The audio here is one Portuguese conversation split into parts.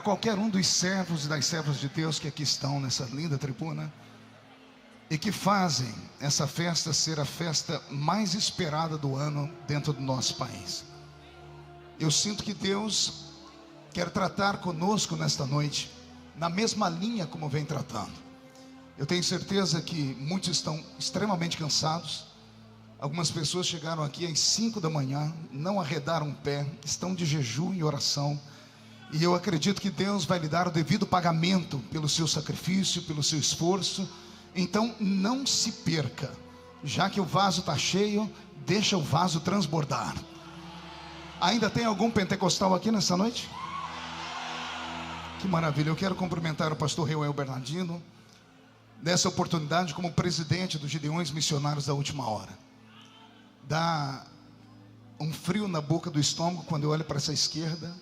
qualquer um dos servos e das servas de Deus que aqui estão nessa linda tribuna e que fazem essa festa ser a festa mais esperada do ano dentro do nosso país. Eu sinto que Deus quer tratar conosco nesta noite na mesma linha como vem tratando. Eu tenho certeza que muitos estão extremamente cansados. Algumas pessoas chegaram aqui às 5 da manhã, não arredaram o pé, estão de jejum e oração. E eu acredito que Deus vai lhe dar o devido pagamento pelo seu sacrifício, pelo seu esforço. Então não se perca. Já que o vaso está cheio, deixa o vaso transbordar. Ainda tem algum pentecostal aqui nessa noite? Que maravilha. Eu quero cumprimentar o pastor Reuel Bernardino nessa oportunidade como presidente dos Gideões Missionários da Última Hora. Dá um frio na boca do estômago quando eu olho para essa esquerda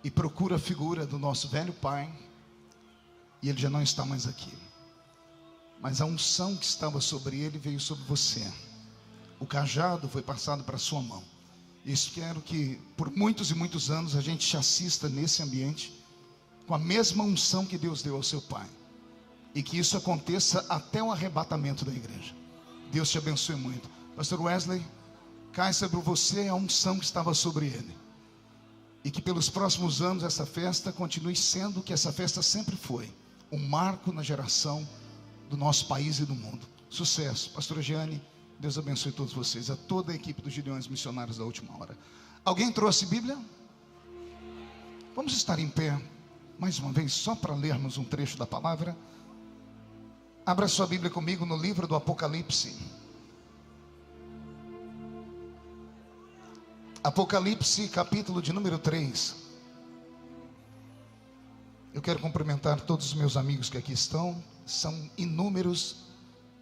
e procuro a figura do nosso velho pai, e ele já não está mais aqui, mas a unção que estava sobre ele veio sobre você. O cajado foi passado para a sua mão. E espero que por muitos e muitos anos a gente te assista nesse ambiente com a mesma unção que Deus deu ao seu pai, e que isso aconteça até o arrebatamento da igreja. Deus te abençoe muito. Pastor Wesley, cai sobre você a unção que estava sobre ele, e que pelos próximos anos essa festa continue sendo o que essa festa sempre foi, um marco na geração do nosso país e do mundo. Sucesso. Pastora Giane, Deus abençoe todos vocês, a toda a equipe dos Gideões Missionários da Última Hora. Alguém trouxe Bíblia? Vamos estar em pé mais uma vez só para lermos um trecho da palavra. Abra sua Bíblia comigo no livro do Apocalipse. Apocalipse, capítulo de número 3. Eu quero cumprimentar todos os meus amigos que aqui estão. São inúmeros.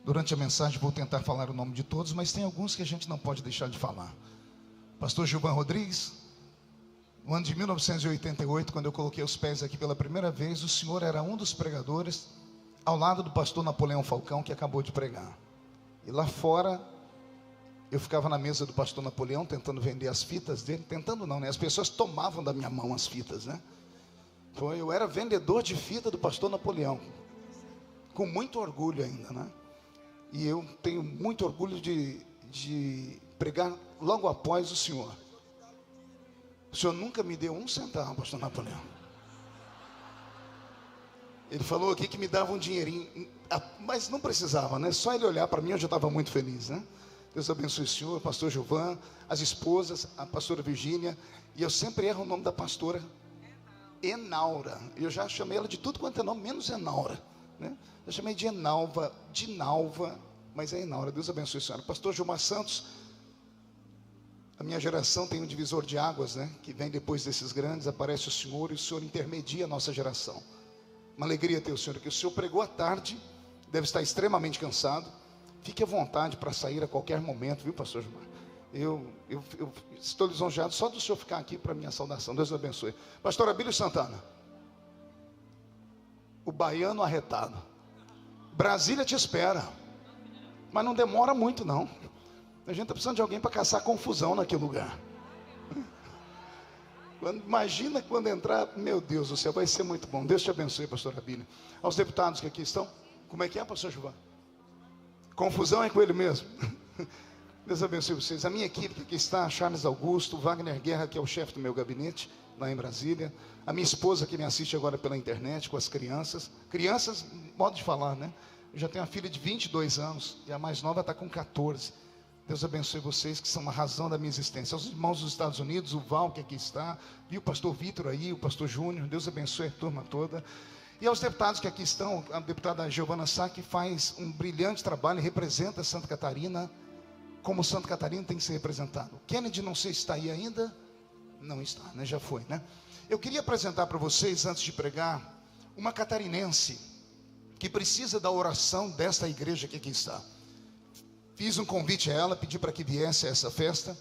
Durante a mensagem vou tentar falar o nome de todos, mas tem alguns que a gente não pode deixar de falar. Pastor Gilvan Rodrigues. No ano de 1988, quando eu coloquei os pés aqui pela primeira vez, o senhor era um dos pregadores ao lado do pastor Napoleão Falcão, que acabou de pregar. E lá fora eu ficava na mesa do pastor Napoleão tentando vender as fitas dele. Tentando não, né? As pessoas tomavam da minha mão as fitas, né? Então eu era vendedor de fita do pastor Napoleão, com muito orgulho ainda, né? E eu tenho muito orgulho de pregar logo após o senhor. O senhor nunca me deu um centavo, pastor Napoleão. Ele falou aqui que me dava um dinheirinho, mas não precisava, né? Só ele olhar para mim eu já estava muito feliz, né? Deus abençoe o senhor, o pastor Gilvan, as esposas, a pastora Virgínia. E eu sempre erro o nome da pastora Enaura. Eu já chamei ela de tudo quanto é nome, menos Enaura, né? Eu chamei de Enalva, de Nalva, mas é Enaura. Deus abençoe a senhora. Pastor Gilmar Santos. A minha geração tem um divisor de águas, né? Que vem depois desses grandes, aparece o senhor, e o senhor intermedia a nossa geração. Uma alegria ter o senhor aqui. O senhor pregou à tarde, deve estar extremamente cansado. Fique à vontade para sair a qualquer momento, viu, pastor Gilmar? Eu estou lisonjeado só do senhor ficar aqui para minha saudação. Deus o abençoe. Pastor Abílio Santana, o baiano arretado. Brasília te espera, mas não demora muito não. A gente está precisando de alguém para caçar confusão naquele lugar. Imagina quando entrar, meu Deus do céu, vai ser muito bom. Deus te abençoe, pastor Abílio. Aos deputados que aqui estão, como é que é, pastor Gilvan? Confusão é com ele mesmo. Deus abençoe vocês. A minha equipe que aqui está, Charles Augusto, Wagner Guerra, que é o chefe do meu gabinete, lá em Brasília. A minha esposa que me assiste agora pela internet, com as crianças. Crianças, modo de falar, né? Eu já tenho uma filha de 22 anos, e a mais nova está com 14. Deus abençoe vocês, que são a razão da minha existência. Aos irmãos dos Estados Unidos, o Val que aqui está, e o pastor Vitor aí, o pastor Júnior. Deus abençoe a turma toda. E aos deputados que aqui estão, a deputada Giovana Sá, que faz um brilhante trabalho e representa Santa Catarina, como Santa Catarina tem que ser representado. Kennedy, não sei se está aí ainda. Não está, né? Já foi, né? Eu queria apresentar para vocês, antes de pregar, uma catarinense que precisa da oração desta igreja que aqui está. Fiz um convite a ela, pedi para que viesse a essa festa,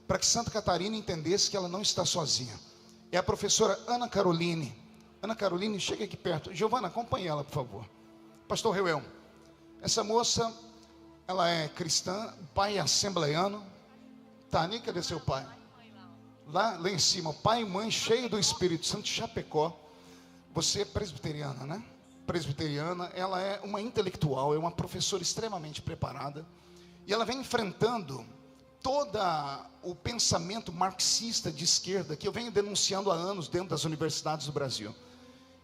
para que Santa Catarina entendesse que ela não está sozinha. É a professora Ana Caroline. Ana Caroline, chega aqui perto. Giovana, acompanhe ela, por favor. Pastor Reuel, essa moça, ela é cristã, o pai é assembleiano. Tani, cadê seu pai? Lá em cima, pai e mãe cheio do Espírito Santo, Chapecó. Você é presbiteriana, né? Presbiteriana, ela é uma intelectual, é uma professora extremamente preparada. E ela vem enfrentando todo o pensamento marxista de esquerda que eu venho denunciando há anos dentro das universidades do Brasil.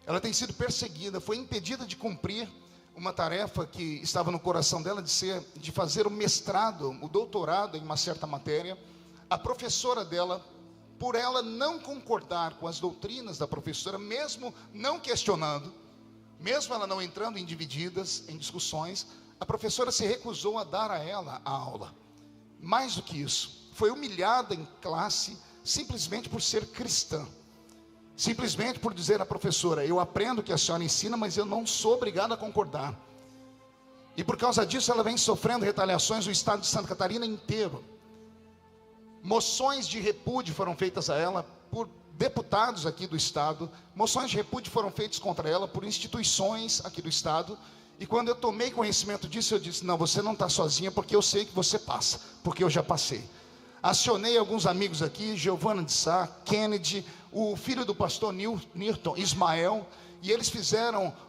Ela tem sido perseguida, foi impedida de cumprir uma tarefa que estava no coração dela de fazer o mestrado, o doutorado em uma certa matéria. A professora dela, por ela não concordar com as doutrinas da professora, mesmo não questionando, mesmo ela não entrando em divididas, em discussões, a professora se recusou a dar a ela a aula. Mais do que isso, foi humilhada em classe simplesmente por ser cristã. Simplesmente por dizer à professora: eu aprendo o que a senhora ensina, mas eu não sou obrigado a concordar. E por causa disso ela vem sofrendo retaliações no estado de Santa Catarina inteiro. Moções de repúdio foram feitas a ela por deputados aqui do estado. Moções de repúdio foram feitas contra ela por instituições aqui do estado. E quando eu tomei conhecimento disso, eu disse: não, você não está sozinha, porque eu sei que você passa, porque eu já passei. Acionei alguns amigos aqui, Giovana de Sá, Kennedy, o filho do pastor Newton, Ismael, e eles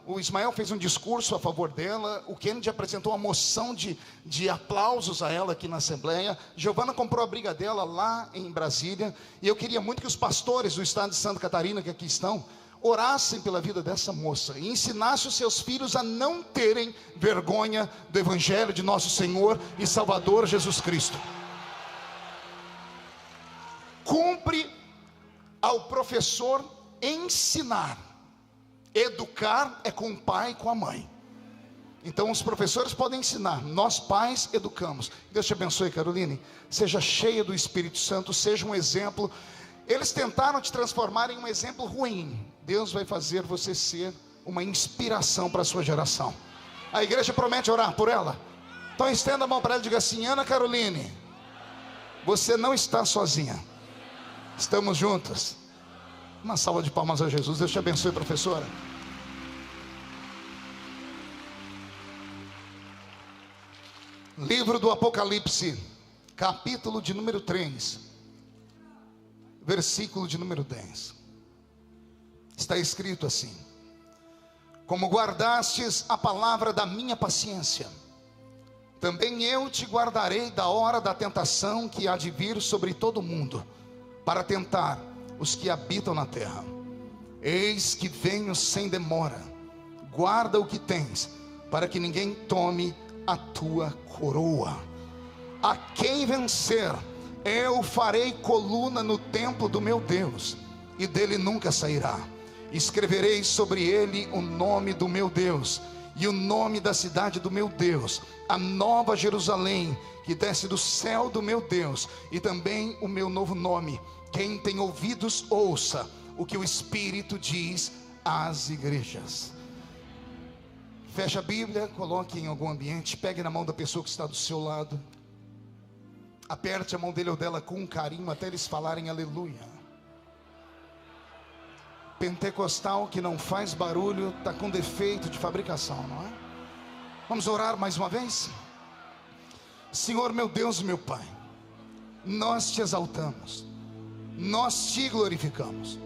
o Ismael fez um discurso a favor dela, o Kennedy apresentou uma moção de aplausos a ela aqui na Assembleia, Giovana comprou a briga dela lá em Brasília, e eu queria muito que os pastores do estado de Santa Catarina, que aqui estão, orassem pela vida dessa moça, e ensinassem os seus filhos a não terem vergonha do Evangelho de nosso Senhor e Salvador Jesus Cristo. Cumpre ao professor ensinar. Educar é com o pai e com a mãe. Então os professores podem ensinar, nós pais educamos. Deus te abençoe, Caroline. Seja cheia do Espírito Santo, seja um exemplo. Eles tentaram te transformar em um exemplo ruim. Deus vai fazer você ser uma inspiração para a sua geração. A igreja promete orar por ela. Então estenda a mão para ela e diga assim: Ana Caroline, você não está sozinha. Estamos juntos. Uma salva de palmas a Jesus. Deus te abençoe, professora. Livro do Apocalipse, capítulo de número 3, versículo de número 10. Está escrito assim: como guardastes a palavra da minha paciência, também eu te guardarei da hora da tentação que há de vir sobre todo o mundo, para tentar os que habitam na terra. Eis que venho sem demora. Guarda o que tens, para que ninguém tome a tua coroa. A quem vencer, eu farei coluna no templo do meu Deus, e dele nunca sairá. Escreverei sobre ele o nome do meu Deus, e o nome da cidade do meu Deus, a nova Jerusalém, que desce do céu do meu Deus, e também o meu novo nome. Quem tem ouvidos, ouça o que o Espírito diz às igrejas. Feche a Bíblia, coloque em algum ambiente, pegue na mão da pessoa que está do seu lado, aperte a mão dele ou dela com carinho até eles falarem aleluia. Pentecostal que não faz barulho está com defeito de fabricação, não é? Vamos orar mais uma vez? Senhor meu Deus e meu Pai, nós te exaltamos, nós te glorificamos,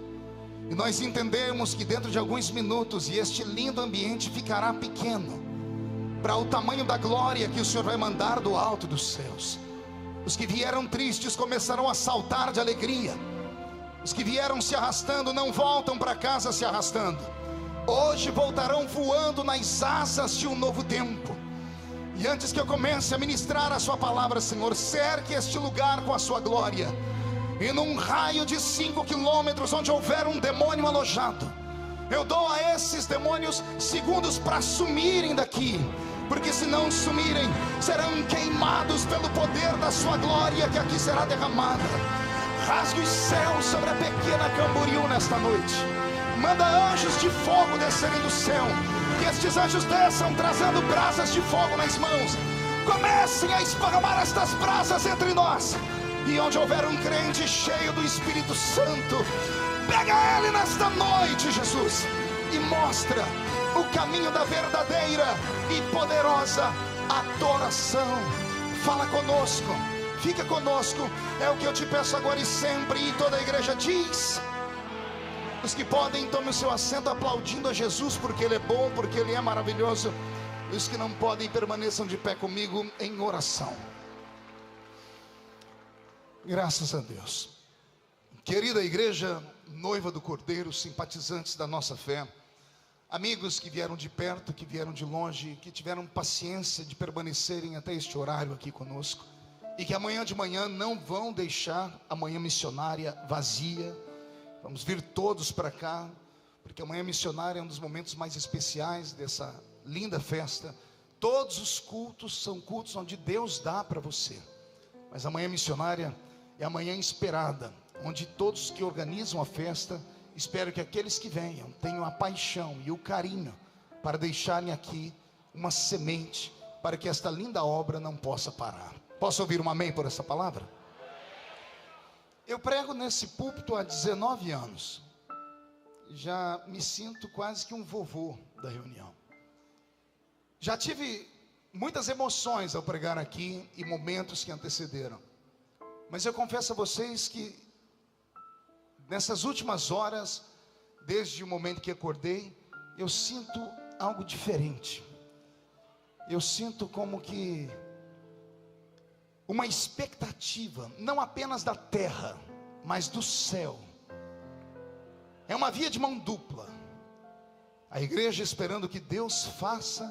e nós entendemos que dentro de alguns minutos, e este lindo ambiente ficará pequeno para o tamanho da glória que o Senhor vai mandar do alto dos céus. Os que vieram tristes começarão a saltar de alegria. Os que vieram se arrastando não voltam para casa se arrastando. Hoje voltarão voando nas asas de um novo tempo. E antes que eu comece a ministrar a sua palavra, Senhor, cerque este lugar com a sua glória. E num raio de 5 quilômetros, onde houver um demônio alojado, eu dou a esses demônios segundos para sumirem daqui, porque se não sumirem, serão queimados pelo poder da sua glória que aqui será derramada. Rasgue os céus sobre a pequena Camboriú nesta noite. Manda anjos de fogo descerem do céu, que estes anjos desçam trazendo brasas de fogo nas mãos. Comecem a esparramar estas brasas entre nós. E onde houver um crente cheio do Espírito Santo, pega ele nesta noite, Jesus, e mostra o caminho da verdadeira e poderosa adoração. Fala conosco, fica conosco, é o que eu te peço agora e sempre. E toda a igreja diz: o Os que podem, tomem o seu assento aplaudindo a Jesus, porque Ele é bom, porque Ele é maravilhoso. E os que não podem, permaneçam de pé comigo em oração. Graças a Deus. Querida igreja, noiva do Cordeiro, simpatizantes da nossa fé, amigos que vieram de perto, que vieram de longe, que tiveram paciência de permanecerem até este horário aqui conosco, e que amanhã de manhã não vão deixar a manhã missionária vazia. Vamos vir todos para cá, porque a manhã missionária é um dos momentos mais especiais dessa linda festa. Todos os cultos são cultos onde Deus dá para você, mas a manhã missionária é a manhã esperada, onde todos que organizam a festa, espero que aqueles que venham tenham a paixão e o carinho para deixarem aqui uma semente, para que esta linda obra não possa parar. Posso ouvir um amém por essa palavra? Eu prego nesse púlpito há 19 anos. Já me sinto quase que um vovô da reunião. Já tive muitas emoções ao pregar aqui e momentos que antecederam. Mas eu confesso a vocês que nessas últimas horas, desde o momento que acordei, eu sinto algo diferente. Eu sinto como que uma expectativa, não apenas da terra, mas do céu. É uma via de mão dupla. A igreja esperando que Deus faça,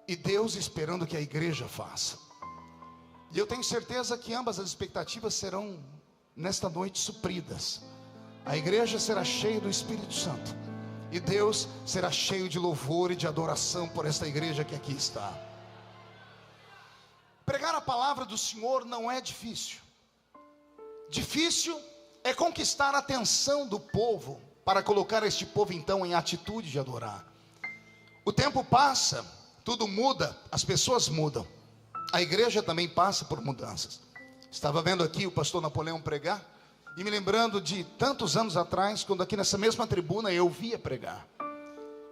e Deus esperando que a igreja faça. E eu tenho certeza que ambas as expectativas serão nesta noite supridas. A igreja será cheia do Espírito Santo, e Deus será cheio de louvor e de adoração por esta igreja que aqui está. Pregar a palavra do Senhor não é difícil. Difícil é conquistar a atenção do povo, para colocar este povo então em atitude de adorar. O tempo passa, tudo muda, as pessoas mudam. A igreja também passa por mudanças. Estava vendo aqui o pastor Napoleão pregar, e me lembrando de tantos anos atrás, quando aqui nessa mesma tribuna eu via pregar.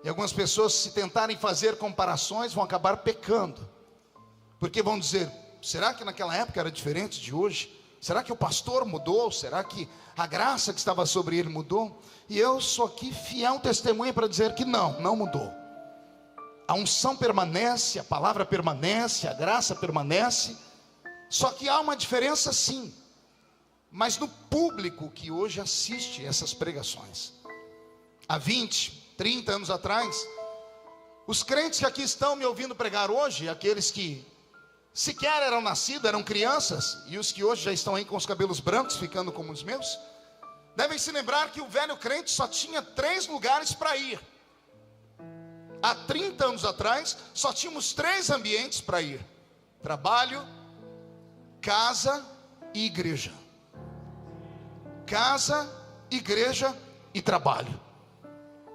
E algumas pessoas, se tentarem fazer comparações, vão acabar pecando. Porque vão dizer, será que naquela época era diferente de hoje? Será que o pastor mudou? Será que a graça que estava sobre ele mudou? E eu sou aqui fiel testemunha para dizer que não mudou. A unção permanece, a palavra permanece, a graça permanece. Só que há uma diferença sim, mas no público que hoje assiste essas pregações. Há 20, 30 anos atrás, os crentes que aqui estão me ouvindo pregar hoje, aqueles que sequer eram nascidos, eram crianças, e os que hoje já estão aí com os cabelos brancos, ficando como os meus, devem se lembrar que o velho crente só tinha 3 lugares para ir. Há 30 anos atrás, só tínhamos 3 ambientes para ir: trabalho, casa e igreja. Casa, igreja e trabalho.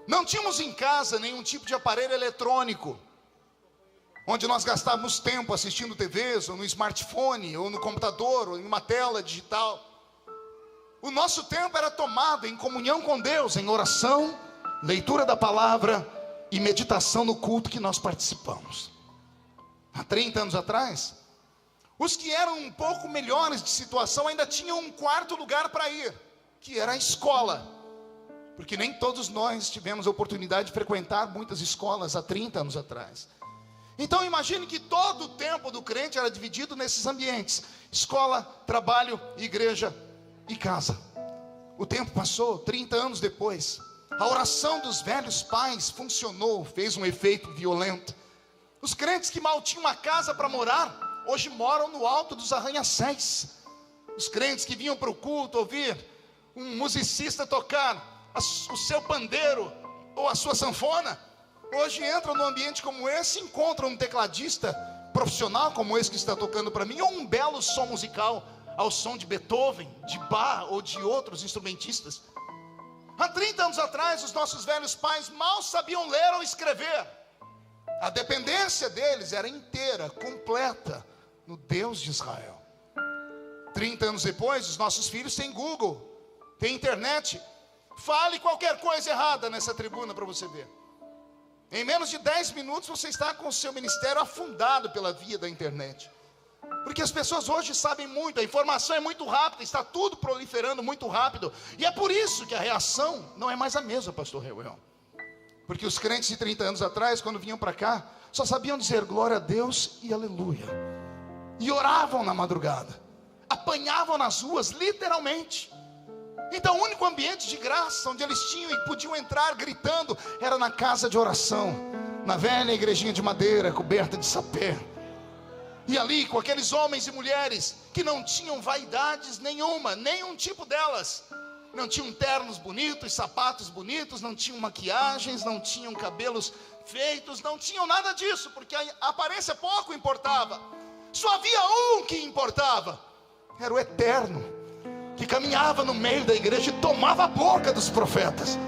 Não tínhamos em casa nenhum tipo de aparelho eletrônico, onde nós gastávamos tempo assistindo TVs, ou no smartphone, ou no computador, ou em uma tela digital. O nosso tempo era tomado em comunhão com Deus, em oração, leitura da palavra e meditação no culto que nós participamos. Há 30 anos atrás, os que eram um pouco melhores de situação ainda tinham um 4º lugar para ir, que era a escola. Porque nem todos nós tivemos a oportunidade de frequentar muitas escolas há 30 anos atrás. Então imagine que todo o tempo do crente era dividido nesses ambientes: escola, trabalho, igreja e casa. O tempo passou, 30 anos depois, a oração dos velhos pais funcionou, fez um efeito violento. Os crentes que mal tinham uma casa para morar, hoje moram no alto dos arranha-céus. Os crentes que vinham para o culto ouvir um musicista tocar o seu pandeiro ou a sua sanfona, hoje entram num ambiente como esse e encontram um tecladista profissional como esse que está tocando para mim, ou um belo som musical ao som de Beethoven, de Bach ou de outros instrumentistas. Há 30 anos atrás, os nossos velhos pais mal sabiam ler ou escrever. A dependência deles era inteira, completa, no Deus de Israel. 30 anos depois, os nossos filhos têm Google, têm internet. Fale qualquer coisa errada nessa tribuna para você ver. Em menos de 10 minutos você está com o seu ministério afundado pela via da internet. Porque as pessoas hoje sabem muito, a informação é muito rápida, está tudo proliferando muito rápido. E é por isso que a reação não é mais a mesma, pastor Reuel. Porque os crentes de 30 anos atrás, quando vinham para cá, só sabiam dizer glória a Deus e aleluia. E oravam na madrugada, apanhavam nas ruas, literalmente. Então o único ambiente de graça onde eles tinham e podiam entrar gritando era na casa de oração, na velha igrejinha de madeira coberta de sapé. E ali com aqueles homens e mulheres que não tinham vaidades nenhuma, nenhum tipo delas. Não tinham ternos bonitos, sapatos bonitos, não tinham maquiagens, não tinham cabelos feitos, não tinham nada disso, porque a aparência pouco importava. Só havia um que importava, era o Eterno, que caminhava no meio da igreja e tomava a boca dos profetas.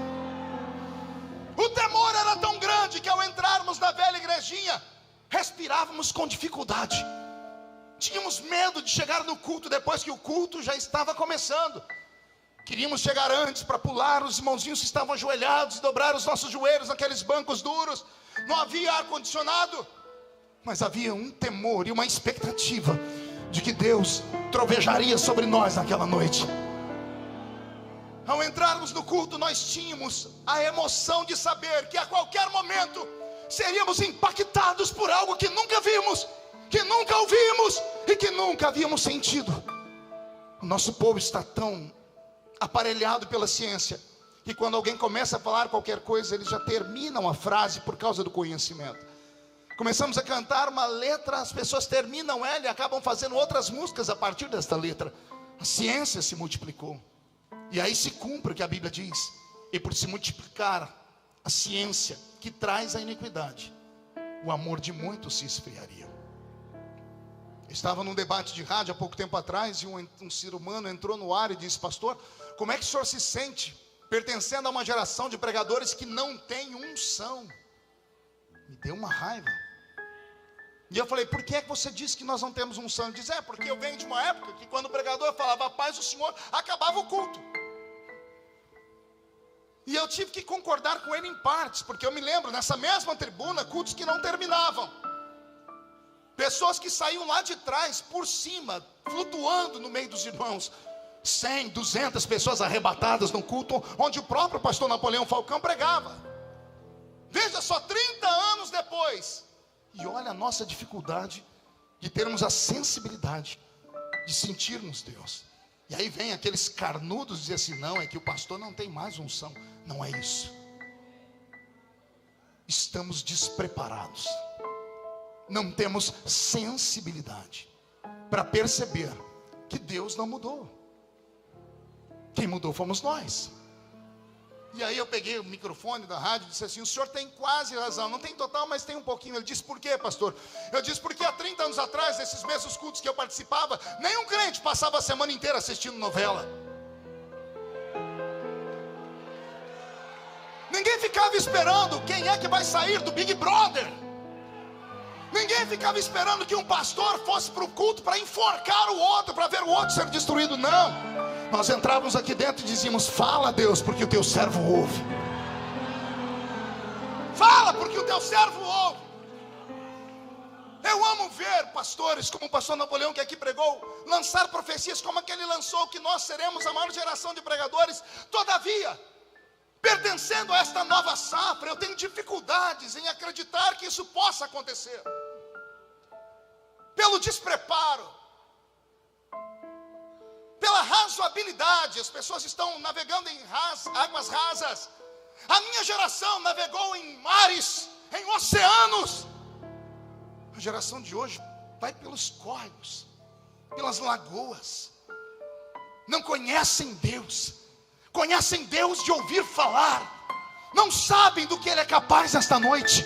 O temor era tão grande que ao entrarmos na velha igrejinha, respirávamos com dificuldade. Tínhamos medo de chegar no culto depois que o culto já estava começando. Queríamos chegar antes para pular, os irmãozinhos que estavam ajoelhados e dobrar os nossos joelhos naqueles bancos duros. Não havia ar-condicionado, mas havia um temor e uma expectativa de que Deus trovejaria sobre nós naquela noite. Ao entrarmos no culto, nós tínhamos a emoção de saber que a qualquer momento seríamos impactados por algo que nunca vimos, que nunca ouvimos e que nunca havíamos sentido. O nosso povo está tão aparelhado pela ciência que quando alguém começa a falar qualquer coisa, eles já terminam a frase por causa do conhecimento. Começamos a cantar uma letra, as pessoas terminam ela e acabam fazendo outras músicas a partir desta letra. A ciência se multiplicou, e aí se cumpre o que a Bíblia diz. E por se multiplicar a ciência que traz a iniquidade, o amor de muitos se esfriaria. Estava num debate de rádio há pouco tempo atrás, e um ser humano entrou no ar e disse: pastor, como é que o senhor se sente pertencendo a uma geração de pregadores que não tem unção? Me deu uma raiva. E eu falei: por que é que você disse que nós não temos unção? Ele diz: porque eu venho de uma época que quando o pregador falava a paz do Senhor, acabava o culto. E eu tive que concordar com ele em partes, porque eu me lembro, nessa mesma tribuna, cultos que não terminavam. Pessoas que saíam lá de trás, por cima, flutuando no meio dos irmãos. 100, 200 pessoas arrebatadas no culto, onde o próprio pastor Napoleão Falcão pregava. Veja só, 30 anos depois. E olha a nossa dificuldade de termos a sensibilidade de sentirmos Deus. E aí vem aqueles carnudos dizer assim: não, é que o pastor não tem mais unção. Não é isso. Estamos despreparados. Não temos sensibilidade para perceber que Deus não mudou. Quem mudou fomos nós. E aí eu peguei o microfone da rádio e disse assim: o senhor tem quase razão, não tem total, mas tem um pouquinho. Ele disse: por quê, pastor? Eu disse: porque há 30 anos atrás, nesses mesmos cultos que eu participava, nenhum crente passava a semana inteira assistindo novela. Ninguém ficava esperando quem é que vai sair do Big Brother. Ninguém ficava esperando que um pastor fosse para o culto para enforcar o outro, para ver o outro ser destruído. Não, nós entrávamos aqui dentro e dizíamos: fala, Deus, porque o teu servo ouve. Fala, porque o teu servo ouve. Eu amo ver pastores como o pastor Napoleão, que aqui pregou, lançar profecias como a que ele lançou, que nós seremos a maior geração de pregadores. Todavia, pertencendo a esta nova safra, eu tenho dificuldades em acreditar que isso possa acontecer. Pelo despreparo, pela razoabilidade, as pessoas estão navegando em águas rasas. A minha geração navegou em mares, em oceanos. A geração de hoje vai pelos córregos, pelas lagoas. Não conhecem Deus. Conhecem Deus de ouvir falar. Não sabem do que Ele é capaz esta noite.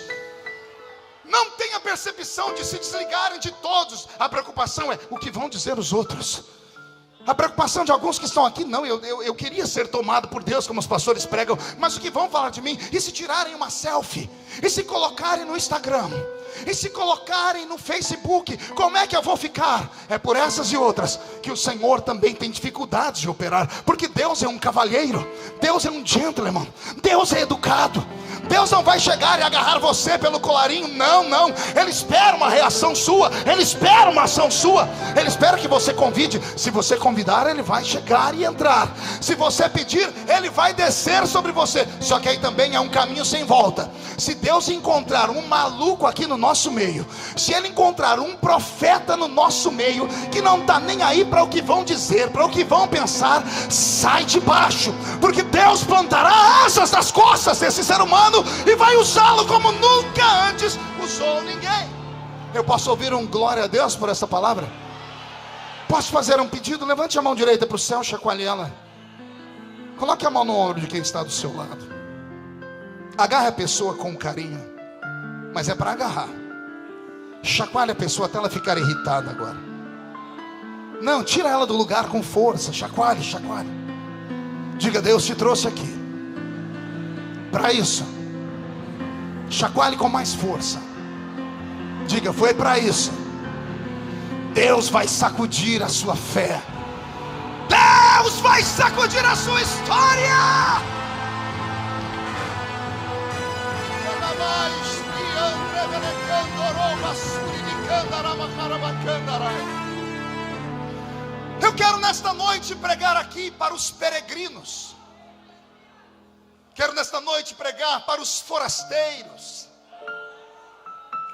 Não têm a percepção de se desligarem de todos. A preocupação é o que vão dizer os outros. A preocupação de alguns que estão aqui: não, eu queria ser tomado por Deus, como os pastores pregam, mas o que vão falar de mim? E se tirarem uma selfie? E se colocarem no Instagram? E se colocarem no Facebook? Como é que eu vou ficar? É por essas e outras que o Senhor também tem dificuldades de operar. Porque Deus é um cavalheiro, Deus é um gentleman, Deus é educado, Deus não vai chegar e agarrar você pelo colarinho, não, não. Ele espera uma reação sua, Ele espera uma ação sua, Ele espera que você convide. Se você convidar, Ele vai chegar e entrar. Se você pedir, Ele vai descer sobre você. Só que aí também é um caminho sem volta. Se Deus encontrar um maluco aqui no nosso meio, se Ele encontrar um profeta no nosso meio, que não está nem aí para o que vão dizer, para o que vão pensar, sai de baixo, porque Deus plantará asas nas costas desse ser humano e vai usá-lo como nunca antes usou ninguém. Eu posso ouvir um glória a Deus por essa palavra? Posso fazer um pedido? Levante a mão direita para o céu, chacoalhe ela. Coloque a mão no ombro de quem está do seu lado. Agarre a pessoa com carinho, mas é para agarrar. Chacoalhe a pessoa até ela ficar irritada agora. Não, tira ela do lugar com força. Chacoalhe, chacoalhe. Diga: Deus te trouxe aqui para isso. Chacoalhe com mais força. Diga: foi para isso. Deus vai sacudir a sua fé. Deus vai sacudir a sua história. Eu quero nesta noite pregar aqui para os peregrinos. Quero nesta noite pregar para os forasteiros.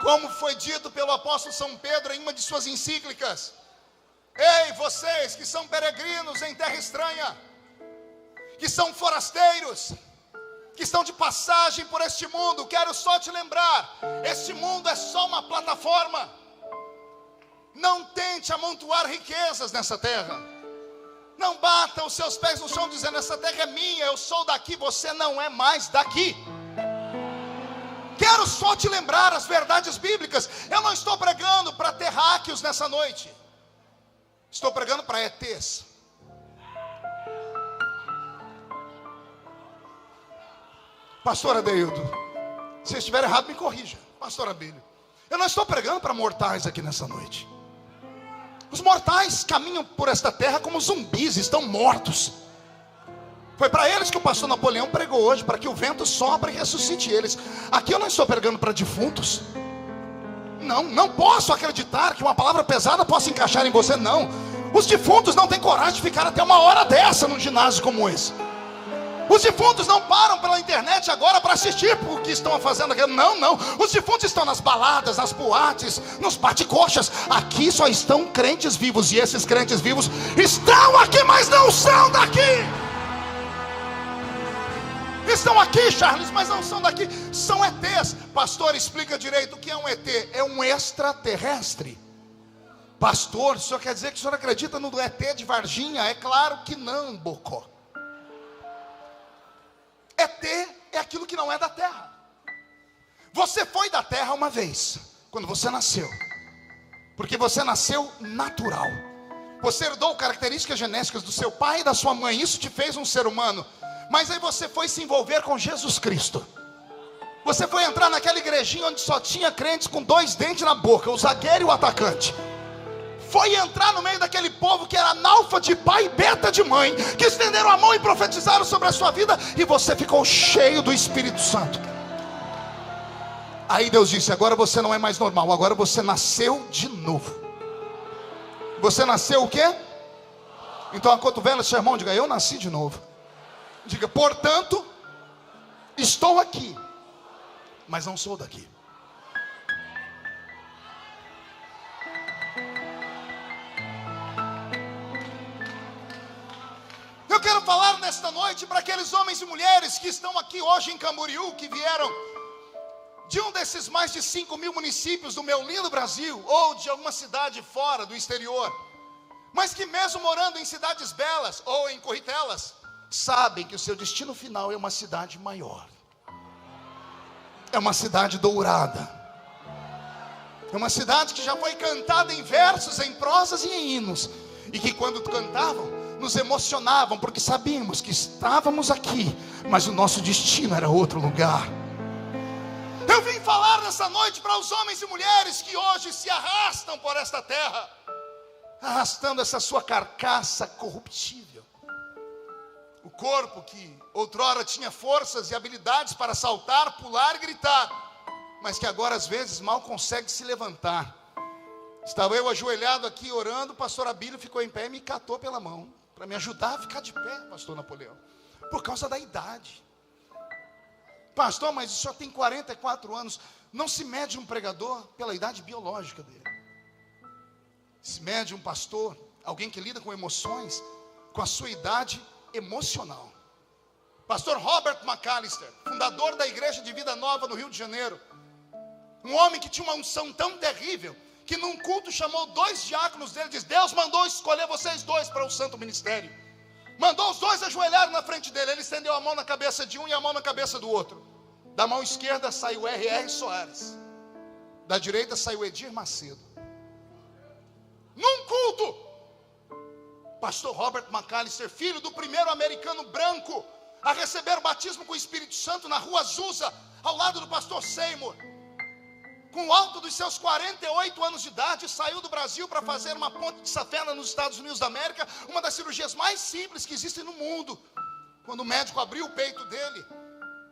Como foi dito pelo apóstolo São Pedro em uma de suas encíclicas: ei, vocês que são peregrinos em terra estranha, que são forasteiros, que estão de passagem por este mundo, quero só te lembrar: este mundo é só uma plataforma. Não tente amontoar riquezas nessa terra. Não bata os seus pés no chão dizendo: essa terra é minha, eu sou daqui. Você não é mais daqui. Quero só te lembrar as verdades bíblicas. Eu não estou pregando para terráqueos nessa noite. Estou pregando para ETs. Pastor Adeildo, se estiver errado me corrija. Pastor Abílio, eu não estou pregando para mortais aqui nessa noite. Os mortais caminham por esta terra como zumbis, estão mortos. Foi para eles que o pastor Napoleão pregou hoje, para que o vento sopre e ressuscite eles. Aqui eu não estou pregando para defuntos. Não posso acreditar que uma palavra pesada possa encaixar em você, não. Os defuntos não têm coragem de ficar até uma hora dessa num ginásio como esse. Os defuntos não param pela internet agora para assistir o que estão fazendo aqui. Não. Os defuntos estão nas baladas, nas boates, nos bate-coxas. Aqui só estão crentes vivos. E esses crentes vivos estão aqui, mas não são daqui. Estão aqui, Charles, mas não são daqui. São ETs. Pastor, explica direito o que é um ET. É um extraterrestre. Pastor, o senhor quer dizer que o senhor acredita no ET de Varginha? É claro que não, Bocó. ET é aquilo que não é da terra. Você foi da terra uma vez, quando você nasceu, porque você nasceu natural. Você herdou características genéticas do seu pai e da sua mãe. Isso te fez um ser humano. Mas aí você foi se envolver com Jesus Cristo. Você foi entrar naquela igrejinha onde só tinha crentes com 2 dentes na boca, o zagueiro e o atacante. Foi entrar no meio daquele povo que era analfa de pai e beta de mãe, que estenderam a mão e profetizaram sobre a sua vida, e você ficou cheio do Espírito Santo. Aí Deus disse: agora você não é mais normal, agora você nasceu de novo. Você nasceu o quê? Então acotovela seu irmão, diga: eu nasci de novo. Diga: portanto, estou aqui, mas não sou daqui. Eu quero falar nesta noite para aqueles homens e mulheres que estão aqui hoje em Camboriú, que vieram de um desses mais de 5.000 municípios do meu lindo Brasil, ou de alguma cidade fora do exterior, mas que mesmo morando em cidades belas ou em corritelas, sabem que o seu destino final é uma cidade maior. É uma cidade dourada. É uma cidade que já foi cantada em versos, em prosas e em hinos, e que quando cantavam nos emocionavam, porque sabíamos que estávamos aqui, mas o nosso destino era outro lugar. Eu vim falar nessa noite para os homens e mulheres que hoje se arrastam por esta terra, arrastando essa sua carcaça corruptível. O corpo que outrora tinha forças e habilidades para saltar, pular e gritar, mas que agora às vezes mal consegue se levantar. Estava eu ajoelhado aqui orando, o pastor Abílio ficou em pé e me catou pela mão, para me ajudar a ficar de pé, pastor Napoleão, por causa da idade. Pastor, mas o senhor tem 44 anos, não se mede um pregador pela idade biológica dele. Se mede um pastor, alguém que lida com emoções, com a sua idade emocional. Pastor Robert McAllister, fundador da Igreja de Vida Nova no Rio de Janeiro, um homem que tinha uma unção tão terrível, que num culto chamou 2 diáconos dele, diz: Deus mandou escolher vocês 2 para o santo ministério. Mandou os 2 ajoelharem na frente dele. Ele estendeu a mão na cabeça de um e a mão na cabeça do outro. Da mão esquerda saiu R.R. Soares, da direita saiu Edir Macedo. Num culto, pastor Robert McAllister, filho do primeiro americano branco a receber o batismo com o Espírito Santo na rua Azusa, ao lado do pastor Seymour, com o alto dos seus 48 anos de idade, saiu do Brasil para fazer uma ponte de safena nos Estados Unidos da América, uma das cirurgias mais simples que existem no mundo. Quando o médico abriu o peito dele,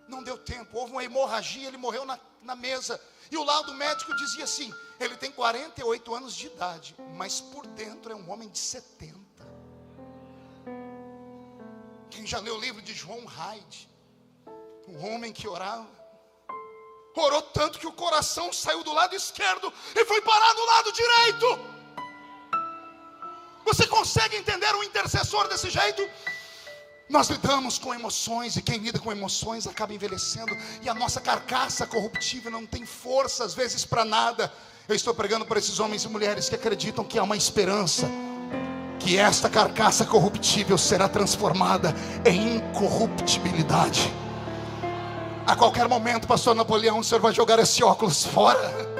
não deu tempo, houve uma hemorragia, ele morreu na mesa. E o laudo médico dizia assim: ele tem 48 anos de idade, mas por dentro é um homem de 70. Quem já leu o livro de João Hyde, um homem que orava, orou tanto que o coração saiu do lado esquerdo e foi parar do lado direito. Você consegue entender um intercessor desse jeito? Nós lidamos com emoções, e quem lida com emoções acaba envelhecendo, e a nossa carcaça corruptível não tem força às vezes para nada. Eu estou pregando para esses homens e mulheres que acreditam que há uma esperança, que esta carcaça corruptível será transformada em incorruptibilidade. A qualquer momento, pastor Napoleão, o senhor vai jogar esse óculos fora.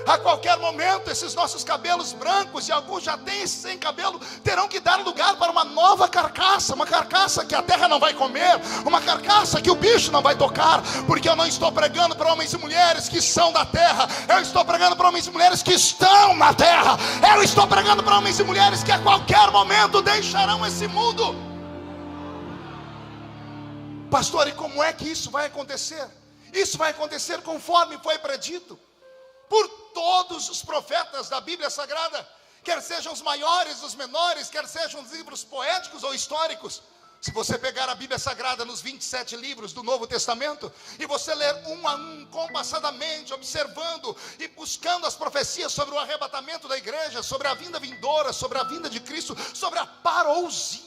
A qualquer momento, esses nossos cabelos brancos, e alguns já têm sem cabelo, terão que dar lugar para uma nova carcaça. Uma carcaça que a terra não vai comer, uma carcaça que o bicho não vai tocar. Porque eu não estou pregando para homens e mulheres que são da terra, eu estou pregando para homens e mulheres que estão na terra. Eu estou pregando para homens e mulheres que a qualquer momento deixarão esse mundo. Pastor, e como é que isso vai acontecer? Isso vai acontecer conforme foi predito por todos os profetas da Bíblia Sagrada, quer sejam os maiores, os menores, quer sejam os livros poéticos ou históricos. Se você pegar a Bíblia Sagrada nos 27 livros do Novo Testamento, e você ler um a um, compassadamente, observando e buscando as profecias sobre o arrebatamento da igreja, sobre a vinda vindoura, sobre a vinda de Cristo, sobre a parousia,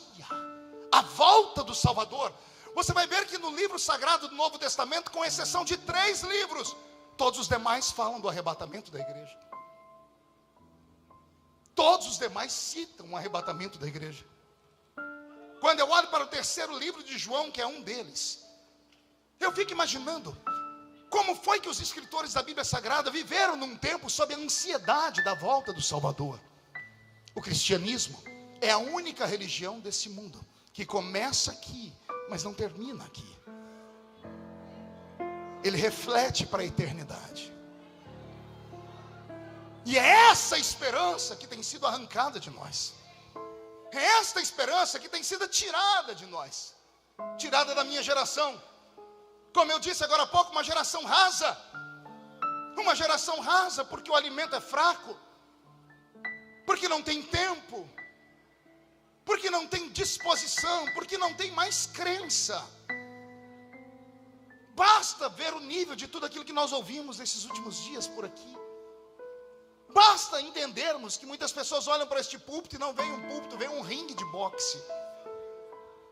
a volta do Salvador, você vai ver que no livro sagrado do Novo Testamento, com exceção de 3 livros, todos os demais falam do arrebatamento da igreja. Todos os demais citam o arrebatamento da igreja. Quando eu olho para o 3º livro de João, que é um deles, eu fico imaginando como foi que os escritores da Bíblia Sagrada viveram num tempo sob a ansiedade da volta do Salvador. O cristianismo é a única religião desse mundo que começa aqui, mas não termina aqui. Ele reflete para a eternidade. E é essa esperança que tem sido arrancada de nós. É esta esperança que tem sido tirada de nós, tirada da minha geração. Como eu disse agora há pouco, uma geração rasa. Uma geração rasa porque o alimento é fraco, porque não tem tempo, porque não tem disposição, porque não tem mais crença. Basta ver o nível de tudo aquilo que nós ouvimos nesses últimos dias por aqui. Basta entendermos que muitas pessoas olham para este púlpito e não veem um púlpito, veem um ringue de boxe.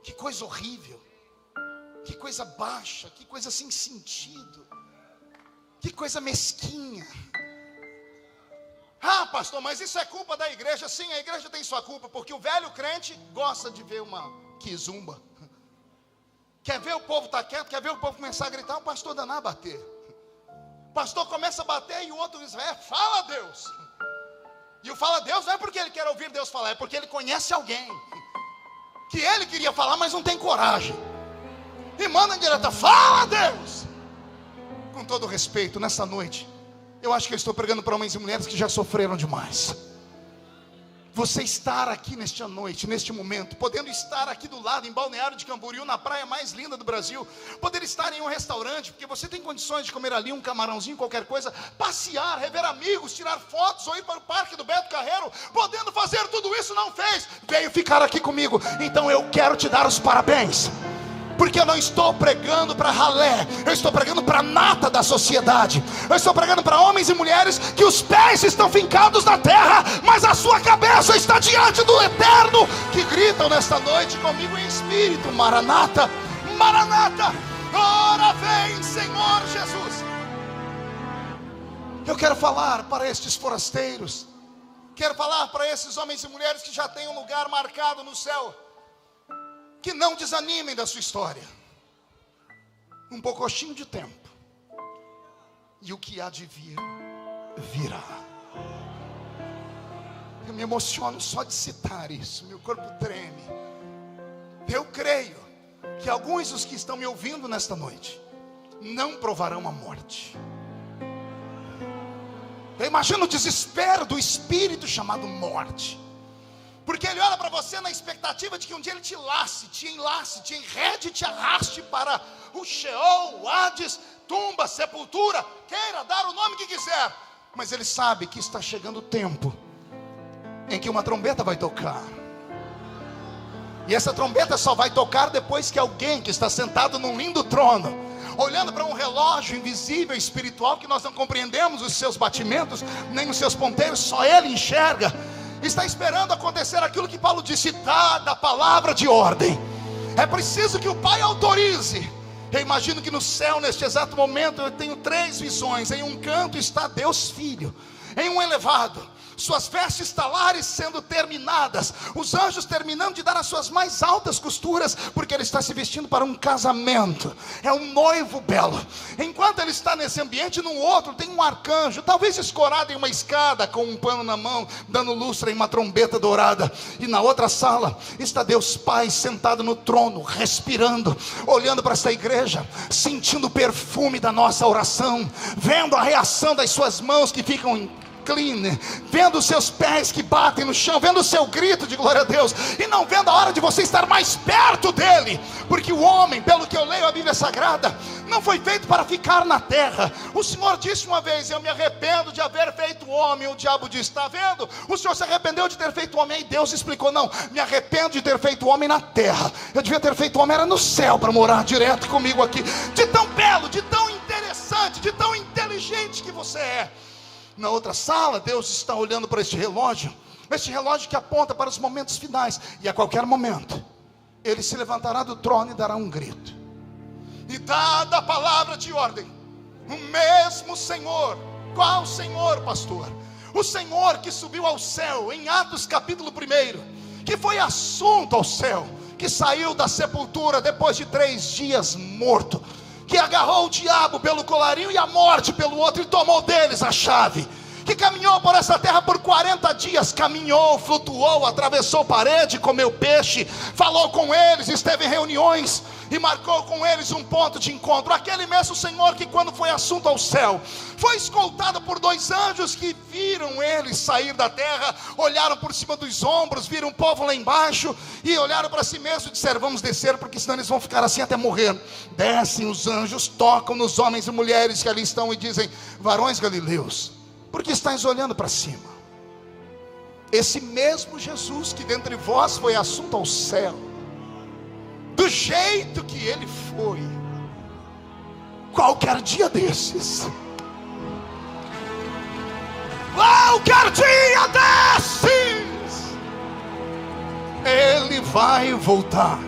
Que coisa horrível, que coisa baixa, que coisa sem sentido, que coisa mesquinha. Ah, pastor, mas isso é culpa da igreja. Sim, a igreja tem sua culpa, porque o velho crente gosta de ver uma quizumba. Quer ver o povo estar quieto, quer ver o povo começar a gritar, o pastor danar a bater. O pastor começa a bater e o outro diz: fala Deus. E o fala Deus não é porque ele quer ouvir Deus falar, é porque ele conhece alguém que ele queria falar, mas não tem coragem. E manda em direta: fala Deus. Com todo respeito, nessa noite, eu acho que eu estou pregando para homens e mulheres que já sofreram demais. você estar aqui nesta noite, neste momento, podendo estar aqui do lado, em Balneário de Camboriú, na praia mais linda do Brasil, poder estar em um restaurante, porque você tem condições de comer ali um camarãozinho, qualquer coisa, passear, rever amigos, tirar fotos, ou ir para o Parque do Beto Carreiro, podendo fazer tudo isso, não fez, veio ficar aqui comigo. Então eu quero te dar os parabéns, porque eu não estou pregando para ralé, eu estou pregando para a nata da sociedade. Eu estou pregando para homens e mulheres que os pés estão fincados na terra, mas a sua cabeça está diante do Eterno, que gritam nesta noite comigo em espírito: Maranata, Maranata, ora vem Senhor Jesus. Eu quero falar para estes forasteiros, quero falar para esses homens e mulheres que já têm um lugar marcado no céu, que não desanimem da sua história. Um pouquinho de tempo, e o que há de vir, virá. Eu me emociono só de citar isso, meu corpo treme. Eu creio que alguns dos que estão me ouvindo nesta noite não provarão a morte. Eu imagino o desespero do espírito chamado morte, porque ele olha para você na expectativa de que um dia ele te lace, te enlace, te enrede, te arraste para o Sheol, o Hades, tumba, sepultura, queira dar o nome que quiser. Mas ele sabe que está chegando o tempo em que uma trombeta vai tocar. E essa trombeta só vai tocar depois que alguém que está sentado num lindo trono, olhando para um relógio invisível, espiritual, que nós não compreendemos os seus batimentos, nem os seus ponteiros, só ele enxerga, está esperando acontecer aquilo que Paulo disse: dada a palavra de ordem. É preciso que o Pai autorize. Eu imagino que no céu, neste exato momento, eu tenho 3 visões. Em um canto está Deus Filho, em um elevado, suas vestes talares sendo terminadas, os anjos terminando de dar as suas mais altas costuras, porque ele está se vestindo para um casamento, é um noivo belo. Enquanto ele está nesse ambiente, num outro tem um arcanjo, talvez escorado em uma escada, com um pano na mão, dando lustre em uma trombeta dourada. E na outra sala está Deus Pai sentado no trono, respirando, olhando para esta igreja, sentindo o perfume da nossa oração, vendo a reação das suas mãos que ficam vendo os seus pés que batem no chão, vendo o seu grito de glória a Deus, e não vendo a hora de você estar mais perto dele, porque o homem, pelo que eu leio a Bíblia Sagrada, não foi feito para ficar na terra. O Senhor disse uma vez: eu me arrependo de haver feito o homem. O diabo disse: está vendo? O Senhor se arrependeu de ter feito o homem. E Deus explicou: não, me arrependo de ter feito o homem na terra. Eu devia ter feito o homem era no céu, para morar direto comigo aqui. De tão belo, de tão interessante, de tão inteligente que você é. Na outra sala, Deus está olhando para este relógio que aponta para os momentos finais, e a qualquer momento ele se levantará do trono e dará um grito. E dada a palavra de ordem, o mesmo Senhor. Qual Senhor, pastor? O Senhor que subiu ao céu em Atos capítulo 1, que foi assunto ao céu, que saiu da sepultura depois de 3 dias morto, que agarrou o diabo pelo colarinho e a morte pelo outro, e tomou deles a chave, que caminhou por essa terra por 40 dias, caminhou, flutuou, atravessou parede, comeu peixe, falou com eles, esteve em reuniões e marcou com eles um ponto de encontro. Aquele mesmo Senhor que, quando foi assunto ao céu, foi escoltado por 2 anjos que viram ele sair da terra, olharam por cima dos ombros, viram o povo lá embaixo e olharam para si mesmo e disseram: vamos descer, porque senão eles vão ficar assim até morrer. Descem os anjos, tocam nos homens e mulheres que ali estão e dizem: varões galileus, por que estáis olhando para cima? Esse mesmo Jesus que dentre vós foi assunto ao céu, do jeito que ele foi, qualquer dia desses, qualquer dia desses, ele vai voltar.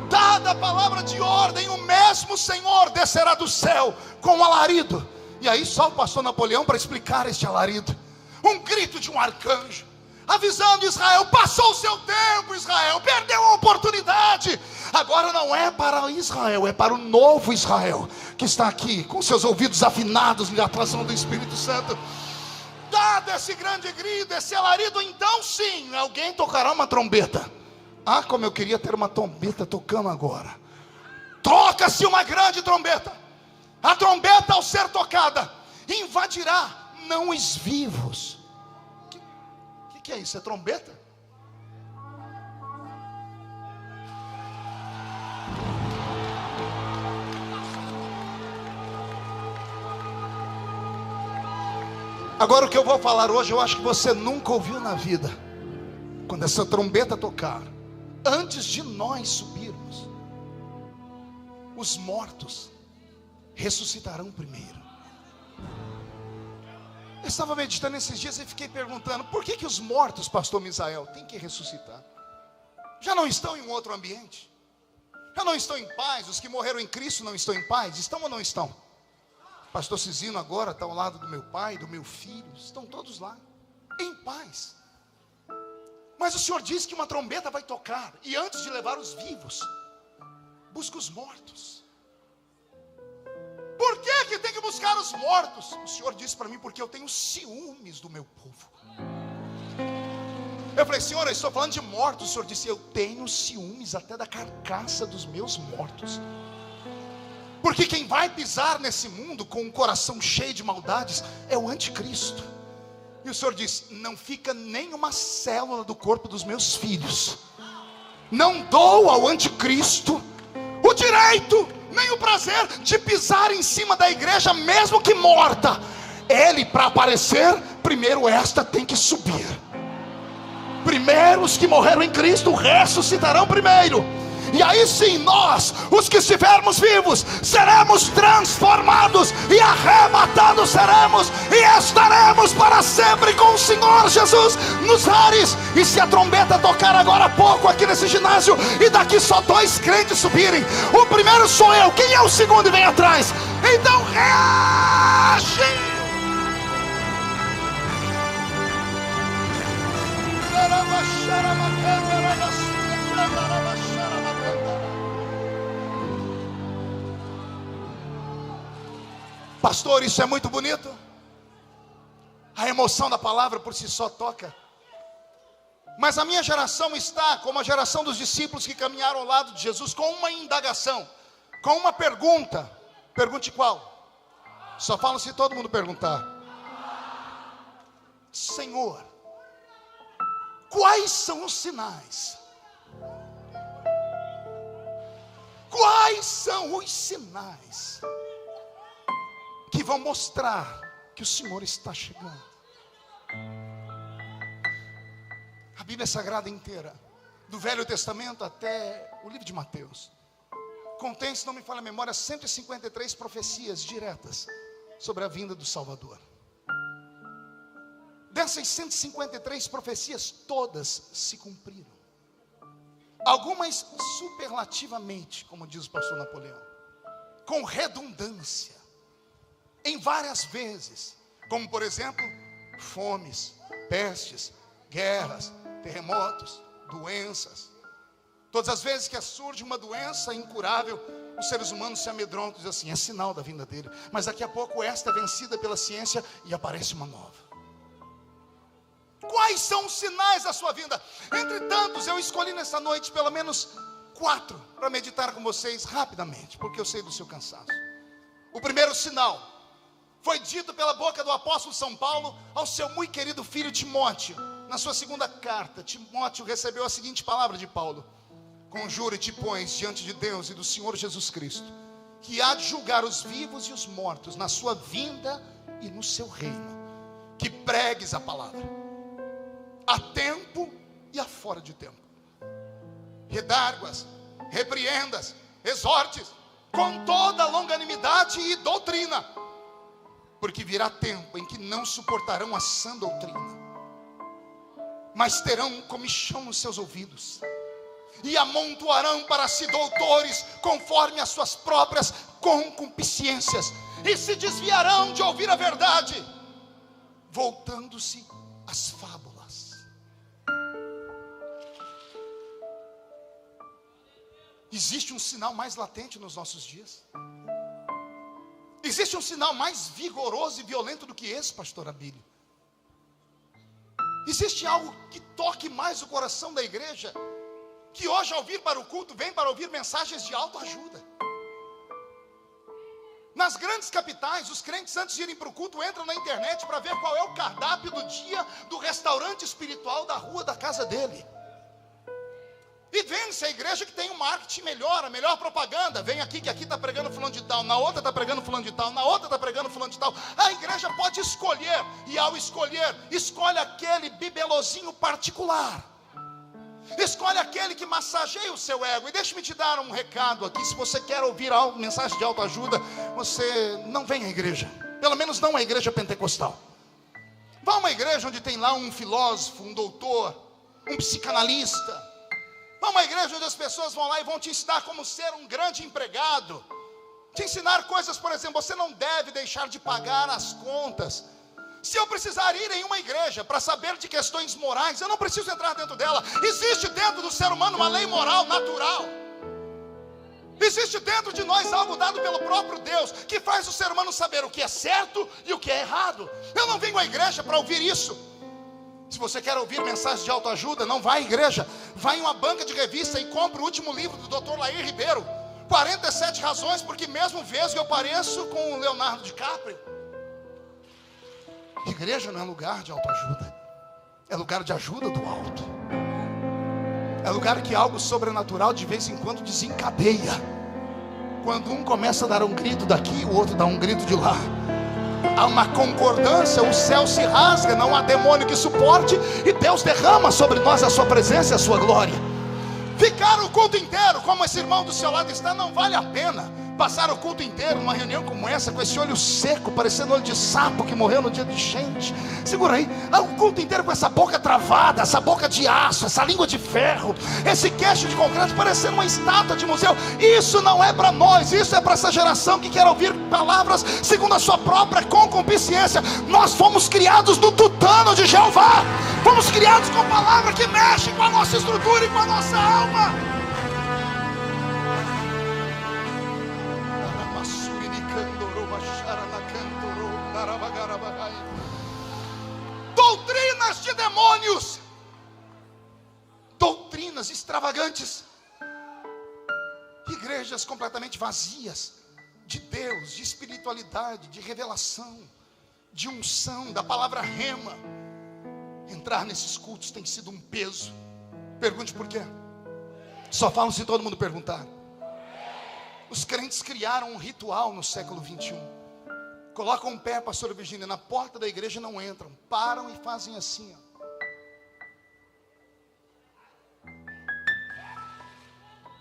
Dada a palavra de ordem, o mesmo Senhor descerá do céu com um alarido. E aí só o pastor Napoleão para explicar este alarido. Um grito de um arcanjo, avisando Israel: passou o seu tempo, Israel, perdeu a oportunidade. Agora não é para Israel, é para o novo Israel, que está aqui, com seus ouvidos afinados na atração do Espírito Santo. Dado esse grande grito, esse alarido, então sim, alguém tocará uma trombeta. Ah, como eu queria ter uma trombeta tocando agora. Toca-se uma grande trombeta. A trombeta, ao ser tocada, invadirá não os vivos. Que que é isso? É trombeta? Agora o que eu vou falar hoje, eu acho que você nunca ouviu na vida. Quando essa trombeta tocar, antes de nós subirmos, os mortos ressuscitarão primeiro. Eu estava meditando esses dias e fiquei perguntando: por que os mortos, pastor Misael, têm que ressuscitar? Já não estão em um outro ambiente? Já não estão em paz? Os que morreram em Cristo não estão em paz? Estão ou não estão? Pastor Cisino agora está ao lado do meu pai, do meu filho. Estão todos lá, em paz. Mas o Senhor diz que uma trombeta vai tocar, e antes de levar os vivos, busca os mortos. Por que tem que buscar os mortos? O Senhor disse para mim: porque eu tenho ciúmes do meu povo. Eu falei: Senhor, eu estou falando de mortos. O Senhor disse: eu tenho ciúmes até da carcaça dos meus mortos. Porque quem vai pisar nesse mundo com um coração cheio de maldades é o anticristo. E o Senhor diz: não fica nem uma célula do corpo dos meus filhos. Não dou ao anticristo o direito, nem o prazer de pisar em cima da igreja, mesmo que morta. Ele, para aparecer, primeiro esta tem que subir. Primeiro os que morreram em Cristo ressuscitarão primeiro. E aí sim nós, os que estivermos vivos, seremos transformados e arrebatados seremos, e estaremos para sempre com o Senhor Jesus nos ares. E se a trombeta tocar agora há pouco aqui nesse ginásio, e daqui só 2 crentes subirem, o primeiro sou eu, quem é o segundo e vem atrás? Então reage! Pastor, isso é muito bonito. A emoção da palavra por si só toca. Mas a minha geração está como a geração dos discípulos que caminharam ao lado de Jesus, com uma indagação, com uma pergunta. Pergunte qual? Só falo se todo mundo perguntar. Senhor, quais são os sinais? Quais são os sinais que vão mostrar que o Senhor está chegando? A Bíblia Sagrada inteira, do Velho Testamento até o livro de Mateus, contém, se não me falha a memória, 153 profecias diretas sobre a vinda do Salvador. Dessas 153 profecias, todas se cumpriram. Algumas superlativamente, como diz o pastor Napoleão, com redundância, em várias vezes, como por exemplo, fomes, pestes, guerras, terremotos, doenças. Todas as vezes que surge uma doença incurável, os seres humanos se amedrontam e dizem assim: é sinal da vinda dele. Mas daqui a pouco esta é vencida pela ciência e aparece uma nova. Quais são os sinais da sua vinda? Entre tantos, eu escolhi nessa noite pelo menos 4 para meditar com vocês rapidamente, porque eu sei do seu cansaço. O primeiro sinal foi dito pela boca do apóstolo São Paulo ao seu muito querido filho Timóteo. Na sua segunda carta, Timóteo recebeu a seguinte palavra de Paulo: conjura e te pões diante de Deus e do Senhor Jesus Cristo, que há de julgar os vivos e os mortos na sua vinda e no seu reino, que pregues a palavra a tempo e a fora de tempo, redarguas, repreendas, exortes com toda longanimidade e doutrina, porque virá tempo em que não suportarão a sã doutrina, mas terão comichão nos seus ouvidos, e amontoarão para si doutores conforme as suas próprias concupiscências, e se desviarão de ouvir a verdade, voltando-se às fábulas. Existe um sinal mais latente nos nossos dias? Existe um sinal mais vigoroso e violento do que esse, pastor Abílio? Existe algo que toque mais o coração da igreja, que hoje ao vir para o culto, vem para ouvir mensagens de autoajuda? Nas grandes capitais, os crentes, antes de irem para o culto, entram na internet para ver qual é o cardápio do dia do restaurante espiritual da rua da casa dele. E vende-se a igreja que tem um marketing melhor, a melhor propaganda. Vem aqui, que aqui está pregando fulano de tal, na outra está pregando fulano de tal, na outra está pregando fulano de tal. A igreja pode escolher, e ao escolher, escolhe aquele bibelozinho particular. Escolhe aquele que massageia o seu ego. E deixe-me te dar um recado aqui. Se você quer ouvir mensagem de autoajuda, você não vem à igreja. Pelo menos não à igreja pentecostal. Vá a uma igreja onde tem lá um filósofo, um doutor, um psicanalista. Vá a uma igreja onde as pessoas vão lá e vão te ensinar como ser um grande empregado. Te ensinar coisas, por exemplo, você não deve deixar de pagar as contas. Se eu precisar ir em uma igreja para saber de questões morais, eu não preciso entrar dentro dela. Existe dentro do ser humano uma lei moral natural. Existe dentro de nós algo dado pelo próprio Deus, que faz o ser humano saber o que é certo e o que é errado. Eu não venho à igreja para ouvir isso. Se você quer ouvir mensagens de autoajuda, não vá à igreja. Vá em uma banca de revista e compre o último livro do Dr. Lair Ribeiro, 47 razões porque mesmo vesgo eu pareço com o Leonardo DiCaprio. Igreja não é lugar de autoajuda, é lugar de ajuda do alto. É lugar que algo sobrenatural de vez em quando desencadeia. Quando um começa a dar um grito daqui, o outro dá um grito de lá. Há uma concordância, o céu se rasga, não há demônio que suporte, e Deus derrama sobre nós a sua presença e a sua glória. Ficar o culto inteiro, como esse irmão do seu lado está, não vale a pena. Passar o culto inteiro numa reunião como essa, com esse olho seco, parecendo olho de sapo que morreu no dia de enchente. Segura aí, o culto inteiro com essa boca travada, essa boca de aço, essa língua de ferro, esse queixo de concreto, parecendo uma estátua de museu. Isso não é para nós, isso é para essa geração que quer ouvir palavras segundo a sua própria concupiscência. Nós fomos criados no tutano de Jeová. Fomos criados com palavra que mexe com a nossa estrutura e com a nossa alma. Doutrinas de demônios, doutrinas extravagantes, igrejas completamente vazias de Deus, de espiritualidade, de revelação, de unção, da palavra rema. Entrar nesses cultos tem sido um peso. Pergunte por quê? Só falam se todo mundo perguntar. Os crentes criaram um ritual no século 21. Colocam um pé, pastora Virgínia, na porta da igreja, não entram, param e fazem assim, ó.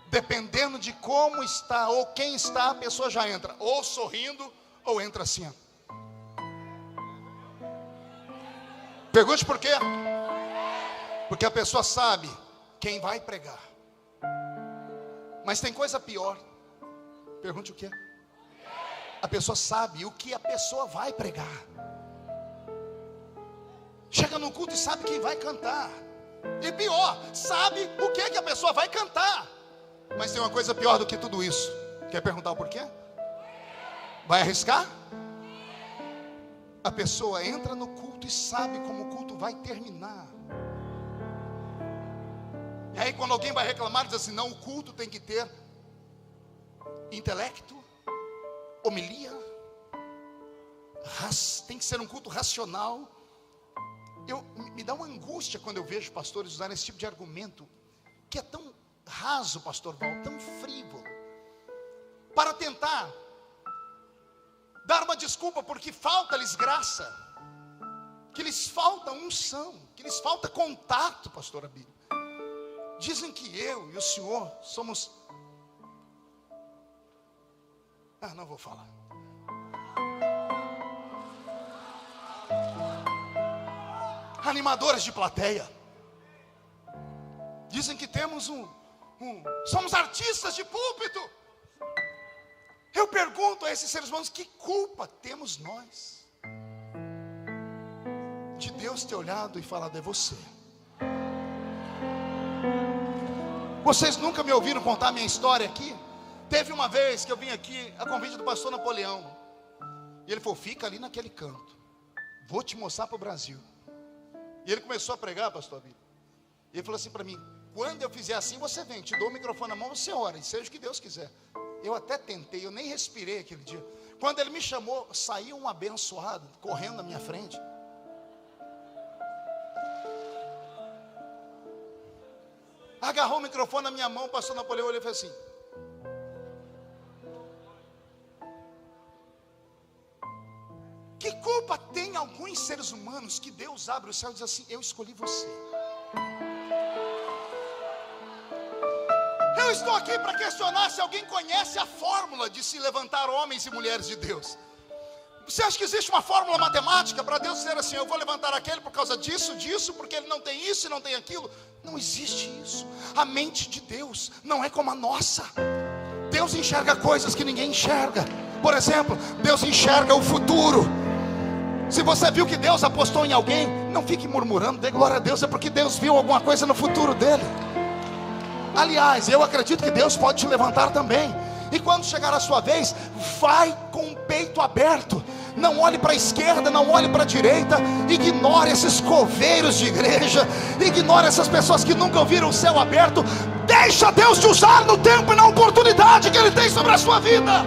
Dependendo de como está ou quem está, a pessoa já entra, ou sorrindo, ou entra assim, ó. Pergunte por quê? Porque a pessoa sabe quem vai pregar. Mas tem coisa pior. Pergunte o quê? A pessoa sabe o que a pessoa vai pregar. Chega no culto e sabe quem vai cantar. E pior, sabe o que a pessoa vai cantar. Mas tem uma coisa pior do que tudo isso. Quer perguntar o porquê? Vai arriscar? A pessoa entra no culto e sabe como o culto vai terminar. E aí quando alguém vai reclamar, diz assim: não, o culto tem que ter intelecto, homilia, tem que ser um culto racional. Me dá uma angústia quando eu vejo pastores usarem esse tipo de argumento, que é tão raso, pastor Val, tão frívolo, para tentar dar uma desculpa porque falta-lhes graça, que lhes falta unção, que lhes falta contato, pastora Bíblia. Dizem que eu e o senhor somos... não vou falar. Animadores de plateia. Dizem que temos somos artistas de púlpito. Eu pergunto a esses seres humanos: que culpa temos nós de Deus ter olhado e falado: é você? Vocês nunca me ouviram contar a minha história aqui? Teve uma vez que eu vim aqui a convite do pastor Napoleão, e ele falou: fica ali naquele canto, vou te mostrar para o Brasil. E ele começou a pregar, pastor Bíblia. E ele falou assim para mim: quando eu fizer assim, você vem, te dou o microfone na mão, você ora, e seja o que Deus quiser. Eu até tentei, eu nem respirei aquele dia. Quando ele me chamou, saiu um abençoado correndo na minha frente. Agarrou o microfone na minha mão, o pastor Napoleão olhou e fez assim: que culpa tem alguns seres humanos que Deus abre o céu e diz assim: eu escolhi você. Eu estou aqui para questionar se alguém conhece a fórmula de se levantar homens e mulheres de Deus. Você acha que existe uma fórmula matemática para Deus dizer assim: eu vou levantar aquele por causa disso, porque ele não tem isso e não tem aquilo? Não existe isso. A mente de Deus não é como a nossa. Deus enxerga coisas que ninguém enxerga. Por exemplo, Deus enxerga o futuro. Se você viu que Deus apostou em alguém, não fique murmurando, dê glória a Deus, é porque Deus viu alguma coisa no futuro dele. Aliás, eu acredito que Deus pode te levantar também. E quando chegar a sua vez, vai com o peito aberto. Não olhe para a esquerda, não olhe para a direita. Ignore esses coveiros de igreja. Ignore essas pessoas que nunca ouviram o céu aberto. Deixa Deus te usar no tempo e na oportunidade que Ele tem sobre a sua vida.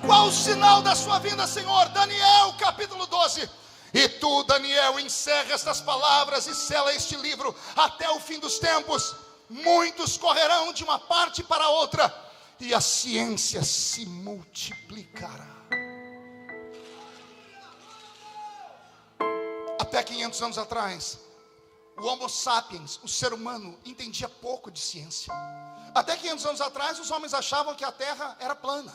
Qual o sinal da sua vinda, Senhor? Daniel capítulo 12. E tu, Daniel, encerra estas palavras e sela este livro até o fim dos tempos. Muitos correrão de uma parte para outra, e a ciência se multiplicará. Até 500 anos atrás, o Homo sapiens, o ser humano, entendia pouco de ciência. Até 500 anos atrás, os homens achavam que a Terra era plana.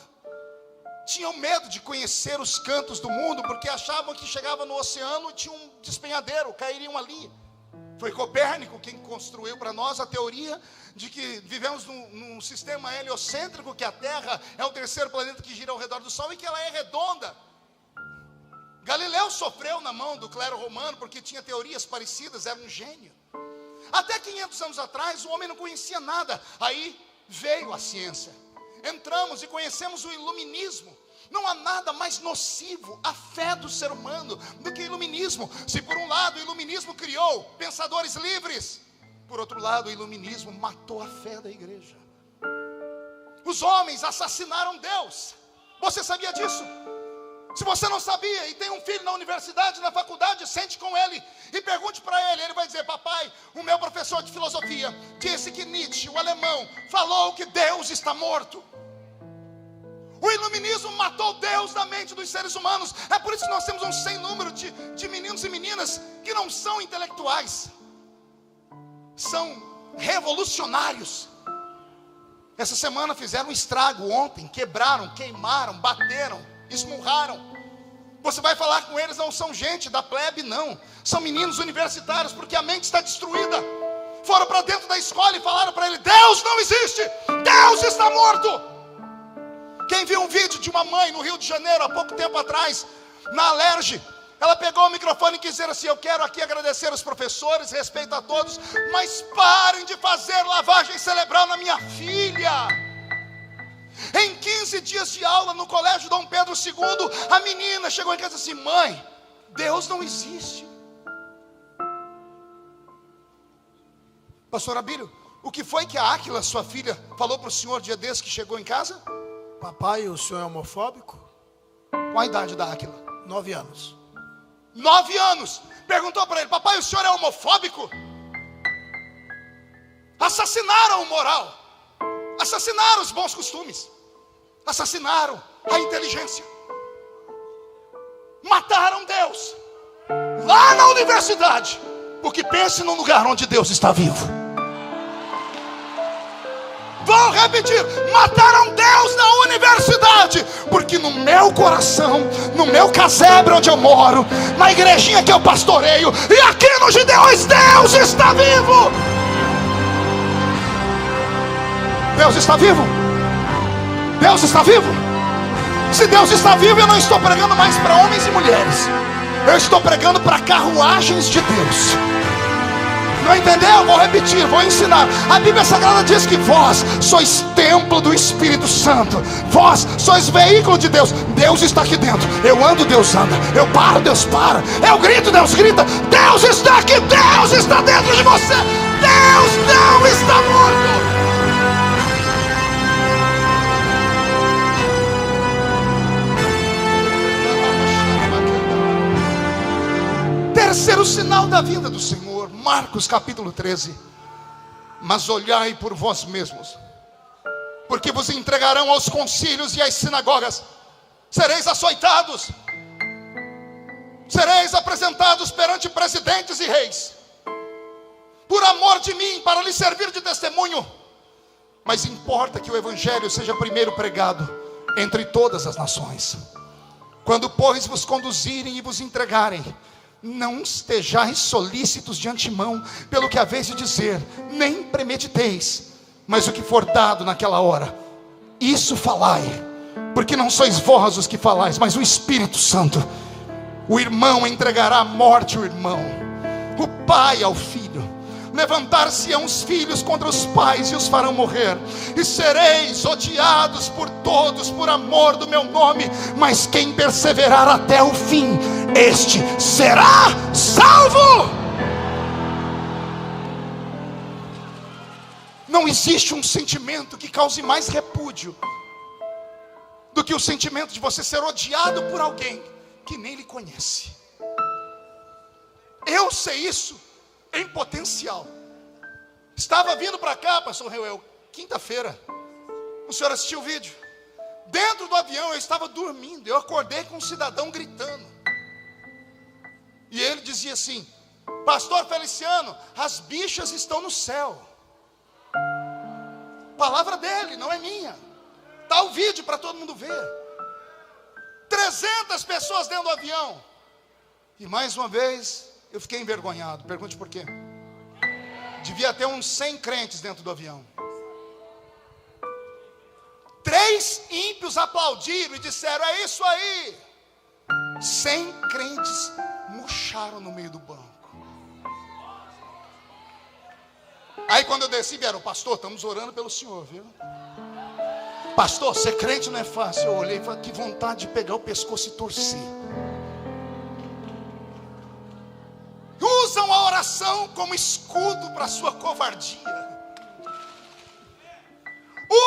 Tinham medo de conhecer os cantos do mundo, porque achavam que chegava no oceano e tinha um despenhadeiro, cairiam ali. Foi Copérnico quem construiu para nós a teoria de que vivemos num sistema heliocêntrico, que a Terra é o terceiro planeta que gira ao redor do Sol e que ela é redonda. Galileu sofreu na mão do clero romano porque tinha teorias parecidas, era um gênio. Até 500 anos atrás o homem não conhecia nada. Aí veio a ciência. Entramos e conhecemos o iluminismo. Não há nada mais nocivo à fé do ser humano do que o iluminismo. Se por um lado o iluminismo criou pensadores livres, por outro lado o iluminismo matou a fé da igreja. Os homens assassinaram Deus. Você sabia disso? Se você não sabia e tem um filho na universidade, na faculdade, sente com ele e pergunte para ele. Ele vai dizer: papai, o meu professor de filosofia disse que Nietzsche, o alemão, falou que Deus está morto. O iluminismo matou Deus da mente dos seres humanos. É por isso que nós temos um sem número de meninos e meninas que não são intelectuais, são revolucionários. Essa semana fizeram um estrago ontem, quebraram, queimaram, bateram, esmurraram. Você vai falar com eles, não são gente da plebe, não. São meninos universitários, porque a mente está destruída. Foram para dentro da escola e falaram para ele: Deus não existe, Deus está morto. Quem viu um vídeo de uma mãe no Rio de Janeiro há pouco tempo atrás, na Alerj, ela pegou o microfone e quis dizer assim: eu quero aqui agradecer os professores, respeito a todos, mas parem de fazer lavagem cerebral na minha filha. Em 15 dias de aula no colégio Dom Pedro II, a menina chegou em casa assim: mãe, Deus não existe. Pastor Abílio, o que foi que a Áquila, sua filha, falou para o senhor dia desse que chegou em casa? Papai, o senhor é homofóbico? Qual a idade da Áquila? 9 anos. 9 anos. Perguntou para ele: papai, o senhor é homofóbico? Assassinaram o moral, assassinaram os bons costumes, assassinaram a inteligência, mataram Deus lá na universidade, porque pense num lugar onde Deus está vivo. Vou repetir: mataram Deus na universidade, porque no meu coração, no meu casebre onde eu moro, na igrejinha que eu pastoreio, e aqui no Gideões, Deus está vivo. Deus está vivo. Deus está vivo. Se Deus está vivo, eu não estou pregando mais para homens e mulheres, eu estou pregando para carruagens de Deus. Não entendeu? Vou repetir, vou ensinar. A Bíblia Sagrada diz que vós sois templo do Espírito Santo. Vós sois veículo de Deus. Deus está aqui dentro. Eu ando, Deus anda. Eu paro, Deus para. Eu grito, Deus grita. Deus está aqui, Deus está dentro de você. Deus não está morto. sinal da vinda do Senhor. Marcos capítulo 13. Mas olhai por vós mesmos, porque vos entregarão aos concílios e às sinagogas, sereis açoitados, sereis apresentados perante presidentes e reis, por amor de mim, para lhes servir de testemunho. Mas importa que o evangelho seja primeiro pregado entre todas as nações. Quando, pois, vos conduzirem e vos entregarem, não estejais solícitos de antemão pelo que haveis de dizer, nem premediteis, mas o que for dado naquela hora, isso falai, porque não sois vós os que falais, mas o Espírito Santo. O irmão entregará à morte o irmão, o pai ao filho. Levantar-se-ão os filhos contra os pais e os farão morrer, e sereis odiados por todos por amor do meu nome, mas quem perseverar até o fim, este será salvo. Não existe um sentimento que cause mais repúdio do que o sentimento de você ser odiado por alguém que nem lhe conhece. Eu sei isso em potencial. Estava vindo para cá, pastor Reuel, quinta-feira. O senhor assistiu o vídeo? Dentro do avião eu estava dormindo. Eu acordei com um cidadão gritando. E ele dizia assim: pastor Feliciano, as bichas estão no céu. Palavra dele, não é minha. Está o vídeo para todo mundo ver. 300 pessoas dentro do avião. E mais uma vez eu fiquei envergonhado. Pergunte por quê. Devia ter uns 100 crentes dentro do avião. 3 ímpios aplaudiram e disseram: é isso aí. 100 crentes murcharam no meio do banco. Aí quando eu desci, vieram: pastor, estamos orando pelo senhor, viu? Pastor, ser crente não é fácil. Eu olhei e falei: que vontade de pegar o pescoço e torcer. Usam a oração como escudo para a sua covardia.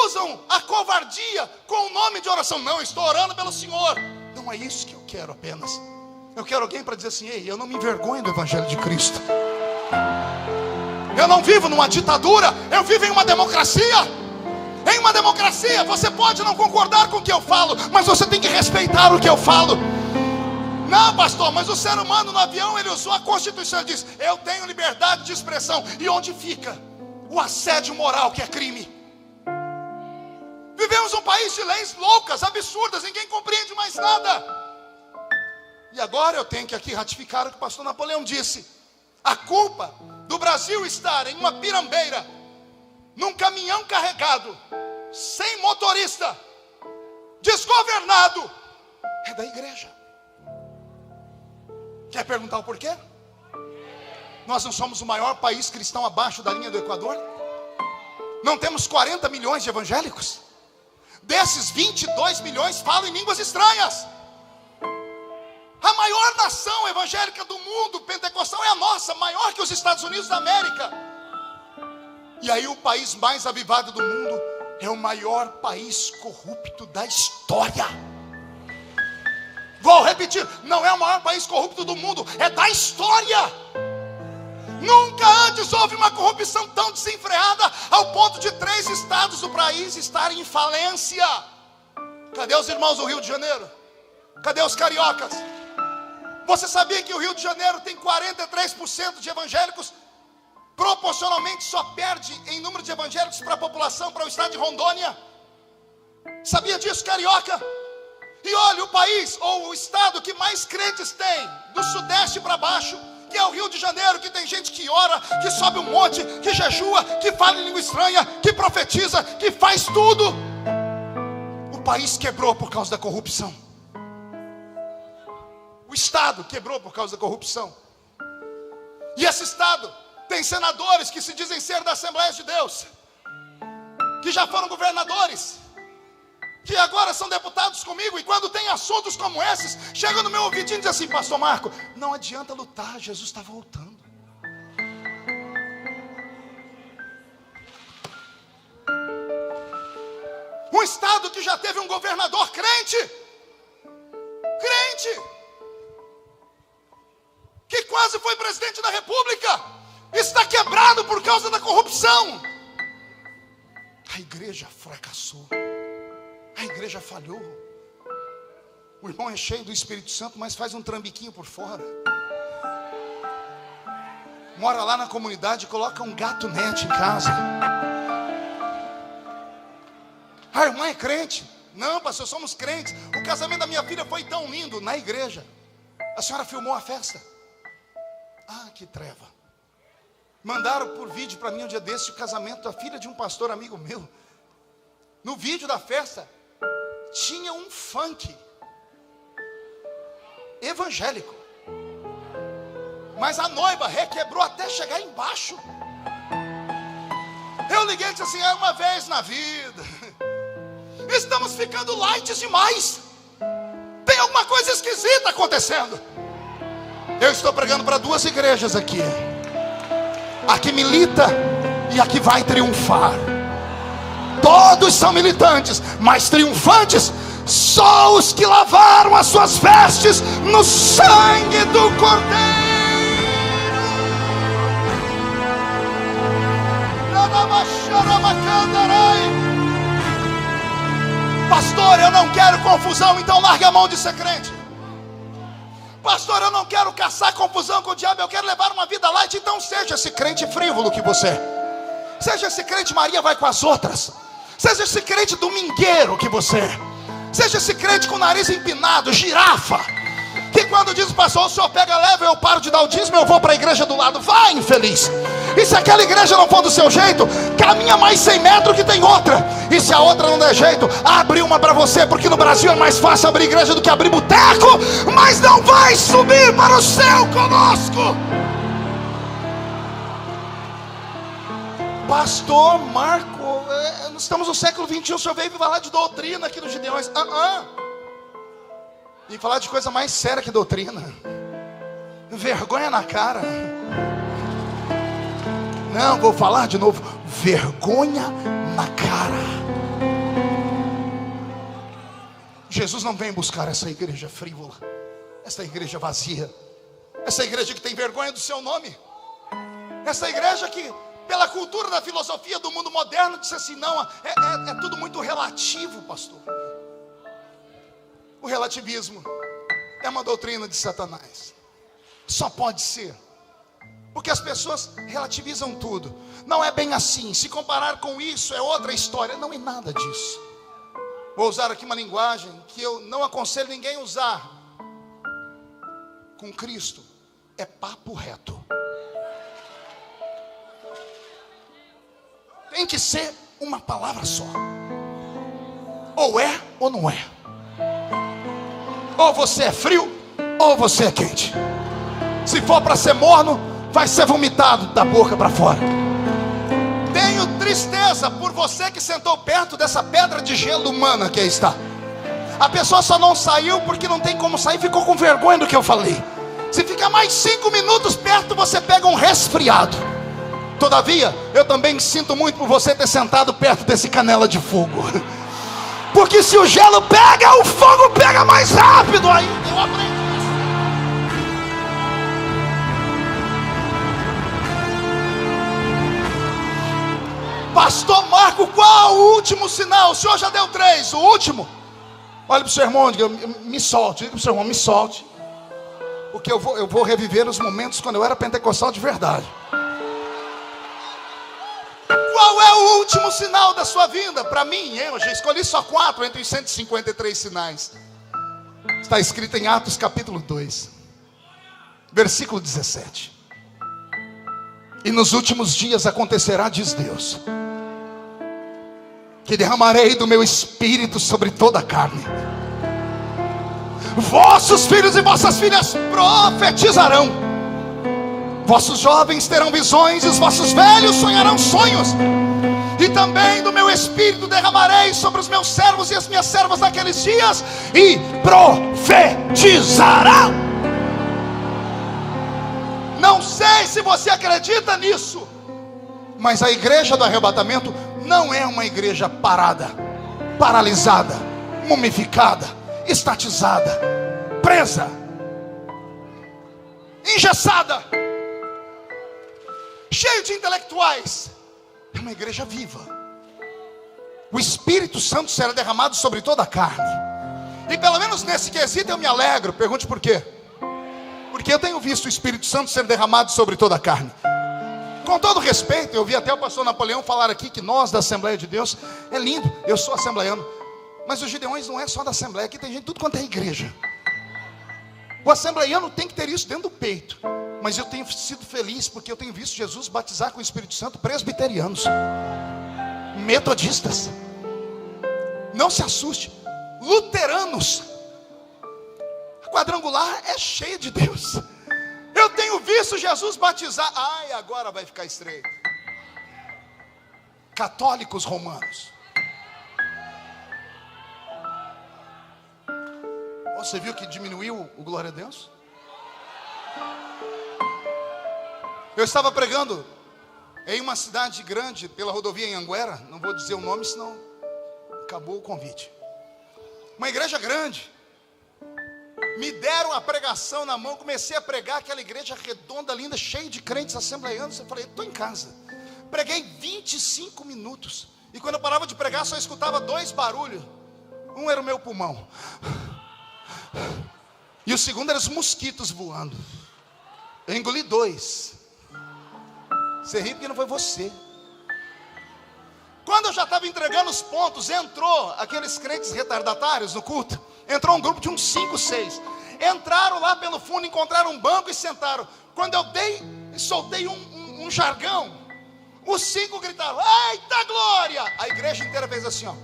Usam a covardia com o nome de oração. Não, estou orando pelo Senhor. Não é isso que eu quero apenas. Eu quero alguém para dizer assim: ei, eu não me envergonho do Evangelho de Cristo. Eu não vivo numa ditadura, eu vivo em uma democracia. Em uma democracia você pode não concordar com o que eu falo, mas você tem que respeitar o que eu falo. Não, pastor, mas o ser humano no avião, ele usou a Constituição e diz: eu tenho liberdade de expressão. E onde fica o assédio moral, que é crime? Vivemos um país de leis loucas, absurdas, ninguém compreende mais nada. E agora eu tenho que aqui ratificar o que o pastor Napoleão disse: a culpa do Brasil estar em uma pirambeira, num caminhão carregado, sem motorista, desgovernado, é da igreja. Quer perguntar o porquê? Nós não somos o maior país cristão abaixo da linha do Equador? Não temos 40 milhões de evangélicos? Desses, 22 milhões falam em línguas estranhas. A maior nação evangélica do mundo pentecostal é a nossa, maior que os Estados Unidos da América. E aí o país mais avivado do mundo é o maior país corrupto da história. Vou repetir, não é o maior país corrupto do mundo, é da história. Nunca antes houve uma corrupção tão desenfreada ao ponto de 3 estados do país estarem em falência. Cadê os irmãos do Rio de Janeiro? Cadê os cariocas? Você sabia que o Rio de Janeiro tem 43% de evangélicos? Proporcionalmente só perde em número de evangélicos para a população, para o estado de Rondônia. Sabia disso, carioca? E olha, o país, ou o estado que mais crentes tem, do sudeste para baixo, que é o Rio de Janeiro, que tem gente que ora, que sobe um monte, que jejua, que fala em língua estranha, que profetiza, que faz tudo. O país quebrou por causa da corrupção. O estado quebrou por causa da corrupção. E esse estado tem senadores que se dizem ser da Assembleia de Deus, que já foram governadores, que agora são deputados comigo, e quando tem assuntos como esses, chega no meu ouvidinho e diz assim: pastor Marco, não adianta lutar, Jesus está voltando. Um estado que já teve um governador crente, que quase foi presidente da República, está quebrado por causa da corrupção. A igreja fracassou, a igreja falhou. O irmão é cheio do Espírito Santo, mas faz um trambiquinho por fora. Mora lá na comunidade e coloca um gato net em casa. A irmã é crente. Não, pastor, somos crentes. O casamento da minha filha foi tão lindo na igreja. A senhora filmou a festa. Ah, que treva. Mandaram por vídeo para mim um dia desse o casamento da filha de um pastor amigo meu. No vídeo da festa tinha um funk evangélico, mas a noiva requebrou até chegar embaixo. Eu liguei e disse assim: é uma vez na vida. Estamos ficando light demais. Tem alguma coisa esquisita acontecendo. Eu estou pregando para duas igrejas aqui, a que milita e a que vai triunfar. Todos são militantes, mas triunfantes só os que lavaram as suas vestes no sangue do Cordeiro. Pastor, eu não quero confusão, então largue a mão de ser crente. Pastor, eu não quero caçar confusão com o diabo, eu quero levar uma vida light, então seja esse crente frívolo que você é. Seja esse crente Maria vai com as outras. Seja esse crente domingueiro que você é. Seja esse crente com o nariz empinado, girafa, que quando diz: pastor, o senhor pega leve, eu paro de dar o dízimo, eu vou para a igreja do lado. Vai, infeliz. E se aquela igreja não for do seu jeito, caminha mais 100 metros que tem outra. E se a outra não der jeito, abre uma para você, porque no Brasil é mais fácil abrir igreja do que abrir boteco. Mas não vai subir para o céu conosco. Pastor Marco, nós estamos no século 21, o senhor veio falar de doutrina aqui nos Gideões. E falar de coisa mais séria que doutrina. Vergonha na cara. Não, vou falar de novo. Vergonha na cara. Jesus não vem buscar essa igreja frívola, essa igreja vazia, essa igreja que tem vergonha do seu nome, essa igreja que, pela cultura da filosofia do mundo moderno, disse assim: não, é tudo muito relativo, pastor. O relativismo é uma doutrina de Satanás. Só pode ser, porque as pessoas relativizam tudo. Não é bem assim, se comparar com isso é outra história. Não é nada disso. Vou usar aqui uma linguagem que eu não aconselho ninguém a usar. Com Cristo é papo reto. Tem que ser uma palavra só. Ou é ou não é. Ou você é frio ou você é quente. Se for para ser morno, vai ser vomitado da boca para fora. Tenho tristeza por você que sentou perto dessa pedra de gelo humana que aí está. A pessoa só não saiu porque não tem como sair, ficou com vergonha do que eu falei. Se ficar mais 5 minutos perto, você pega um resfriado. Todavia, eu também sinto muito por você ter sentado perto desse canela de fogo. Porque se o gelo pega, o fogo pega mais rápido ainda. Eu aprendi isso. Pastor Marco, qual o último sinal? O senhor já deu 3, o último. Olha para o seu irmão, diga: me solte. Diga para o seu irmão: me solte. Porque eu vou reviver os momentos quando eu era pentecostal de verdade. Qual é o último sinal da sua vinda? Para mim, eu já escolhi só 4 entre os 153 sinais. Está escrito em Atos capítulo 2, versículo 17. E nos últimos dias acontecerá, diz Deus, que derramarei do meu espírito sobre toda a carne. Vossos filhos e vossas filhas profetizarão. Vossos jovens terão visões e os vossos velhos sonharão sonhos. E também do meu espírito derramarei sobre os meus servos e as minhas servas naqueles dias, e profetizarão. Não sei se você acredita nisso, mas a igreja do arrebatamento não é uma igreja parada, paralisada, mumificada, estatizada, presa. engessada, cheio de intelectuais. É uma igreja viva. O Espírito Santo será derramado sobre toda a carne. E pelo menos nesse quesito eu me alegro. Pergunte por quê? Porque eu tenho visto o Espírito Santo ser derramado sobre toda a carne. Com todo respeito, eu vi até o pastor Napoleão falar aqui que nós da Assembleia de Deus, é lindo, eu sou assembleiano, mas os Gideões não é só da Assembleia, aqui tem gente tudo quanto é igreja. O assembleiano tem que ter isso dentro do peito. Mas eu tenho sido feliz porque eu tenho visto Jesus batizar com o Espírito Santo presbiterianos, metodistas, não se assuste, luteranos. A quadrangular é cheia de Deus. Eu tenho visto Jesus batizar. Ai, agora vai ficar estreito. Católicos romanos. Você viu que diminuiu o glória a Deus? Eu estava pregando em uma cidade grande, pela rodovia em Anguera. Não vou dizer o nome, senão acabou o convite. Uma igreja grande. Me deram a pregação na mão, comecei a pregar aquela igreja redonda, linda, cheia de crentes assembleianos. Eu falei, estou em casa. Preguei 25 minutos. E quando eu parava de pregar, só escutava dois barulhos. Um era o meu pulmão. E o segundo era os mosquitos voando. Eu engoli dois. Você ri porque não foi você. Quando eu já estava entregando os pontos, entrou aqueles crentes retardatários no culto. Entrou um grupo de uns 5, 6. Entraram lá pelo fundo, encontraram um banco e sentaram. Quando eu soltei um jargão, os 5 gritaram, eita glória! A igreja inteira fez assim, ó.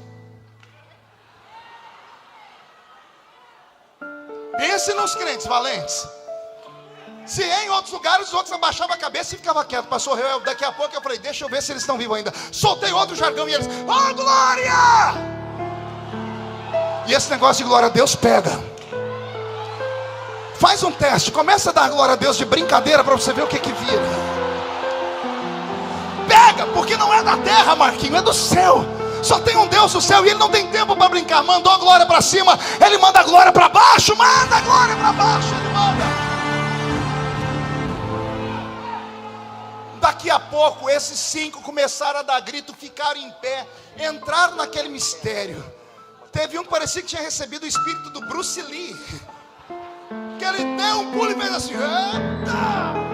Pense nos crentes valentes. Se em outros lugares os outros abaixavam a cabeça e ficavam quietos. Pastor Reuel, daqui a pouco eu falei, deixa eu ver se eles estão vivos ainda. Soltei outro jargão e eles, oh glória! E esse negócio de glória a Deus pega. Faz um teste, começa a dar glória a Deus de brincadeira para você ver o que vira. Pega, porque não é da terra, Marquinho, é do céu. Só tem um Deus do céu e Ele não tem tempo para brincar. Mandou a glória para cima, Ele manda a glória para baixo. Manda a glória para baixo, Ele manda. Daqui a pouco esses 5 começaram a dar grito, ficaram em pé, entraram naquele mistério. Teve um que parecia que tinha recebido o espírito do Bruce Lee, que ele deu um pulo e fez assim, eita!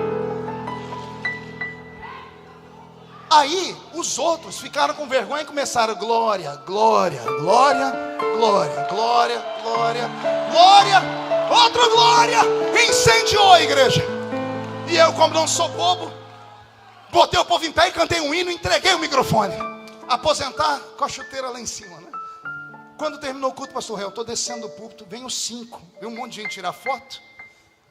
Aí os outros ficaram com vergonha e começaram, glória, glória, glória, glória, glória, glória, glória, outra glória, incendiou a igreja. E eu, como não sou bobo, botei o povo em pé e cantei um hino e entreguei o microfone. Aposentar com a chuteira lá em cima, né? Quando terminou o culto, pastor Reuel, estou descendo do púlpito, vem os 5, veio um monte de gente tirar foto.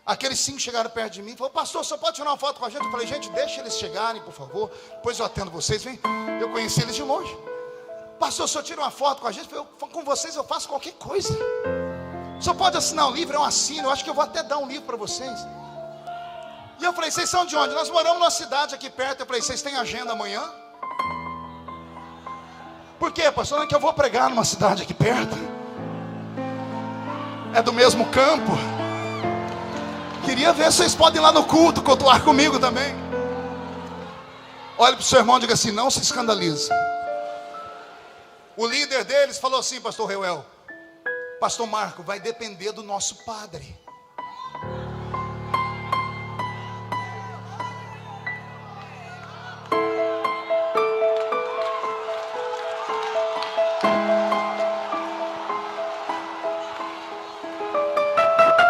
Aqueles 5 chegaram perto de mim e falaram, pastor, você pode tirar uma foto com a gente? Eu falei, gente, deixa eles chegarem, por favor, depois eu atendo vocês, vem. Eu conheci eles de longe. Pastor, o senhor tira uma foto com a gente? Eu falei, com vocês eu faço qualquer coisa. O senhor pode assinar um livro? Eu assino, eu acho que eu vou até dar um livro para vocês. E eu falei, vocês são de onde? Nós moramos numa cidade aqui perto. Eu falei, vocês têm agenda amanhã? Por quê, pastor? Não é que eu vou pregar numa cidade aqui perto. É do mesmo campo. Queria ver se vocês podem ir lá no culto, cultuar comigo também. Olhe para o seu irmão e diga assim, não se escandalize. O líder deles falou assim, pastor Reuel, pastor Marco, vai depender do nosso padre.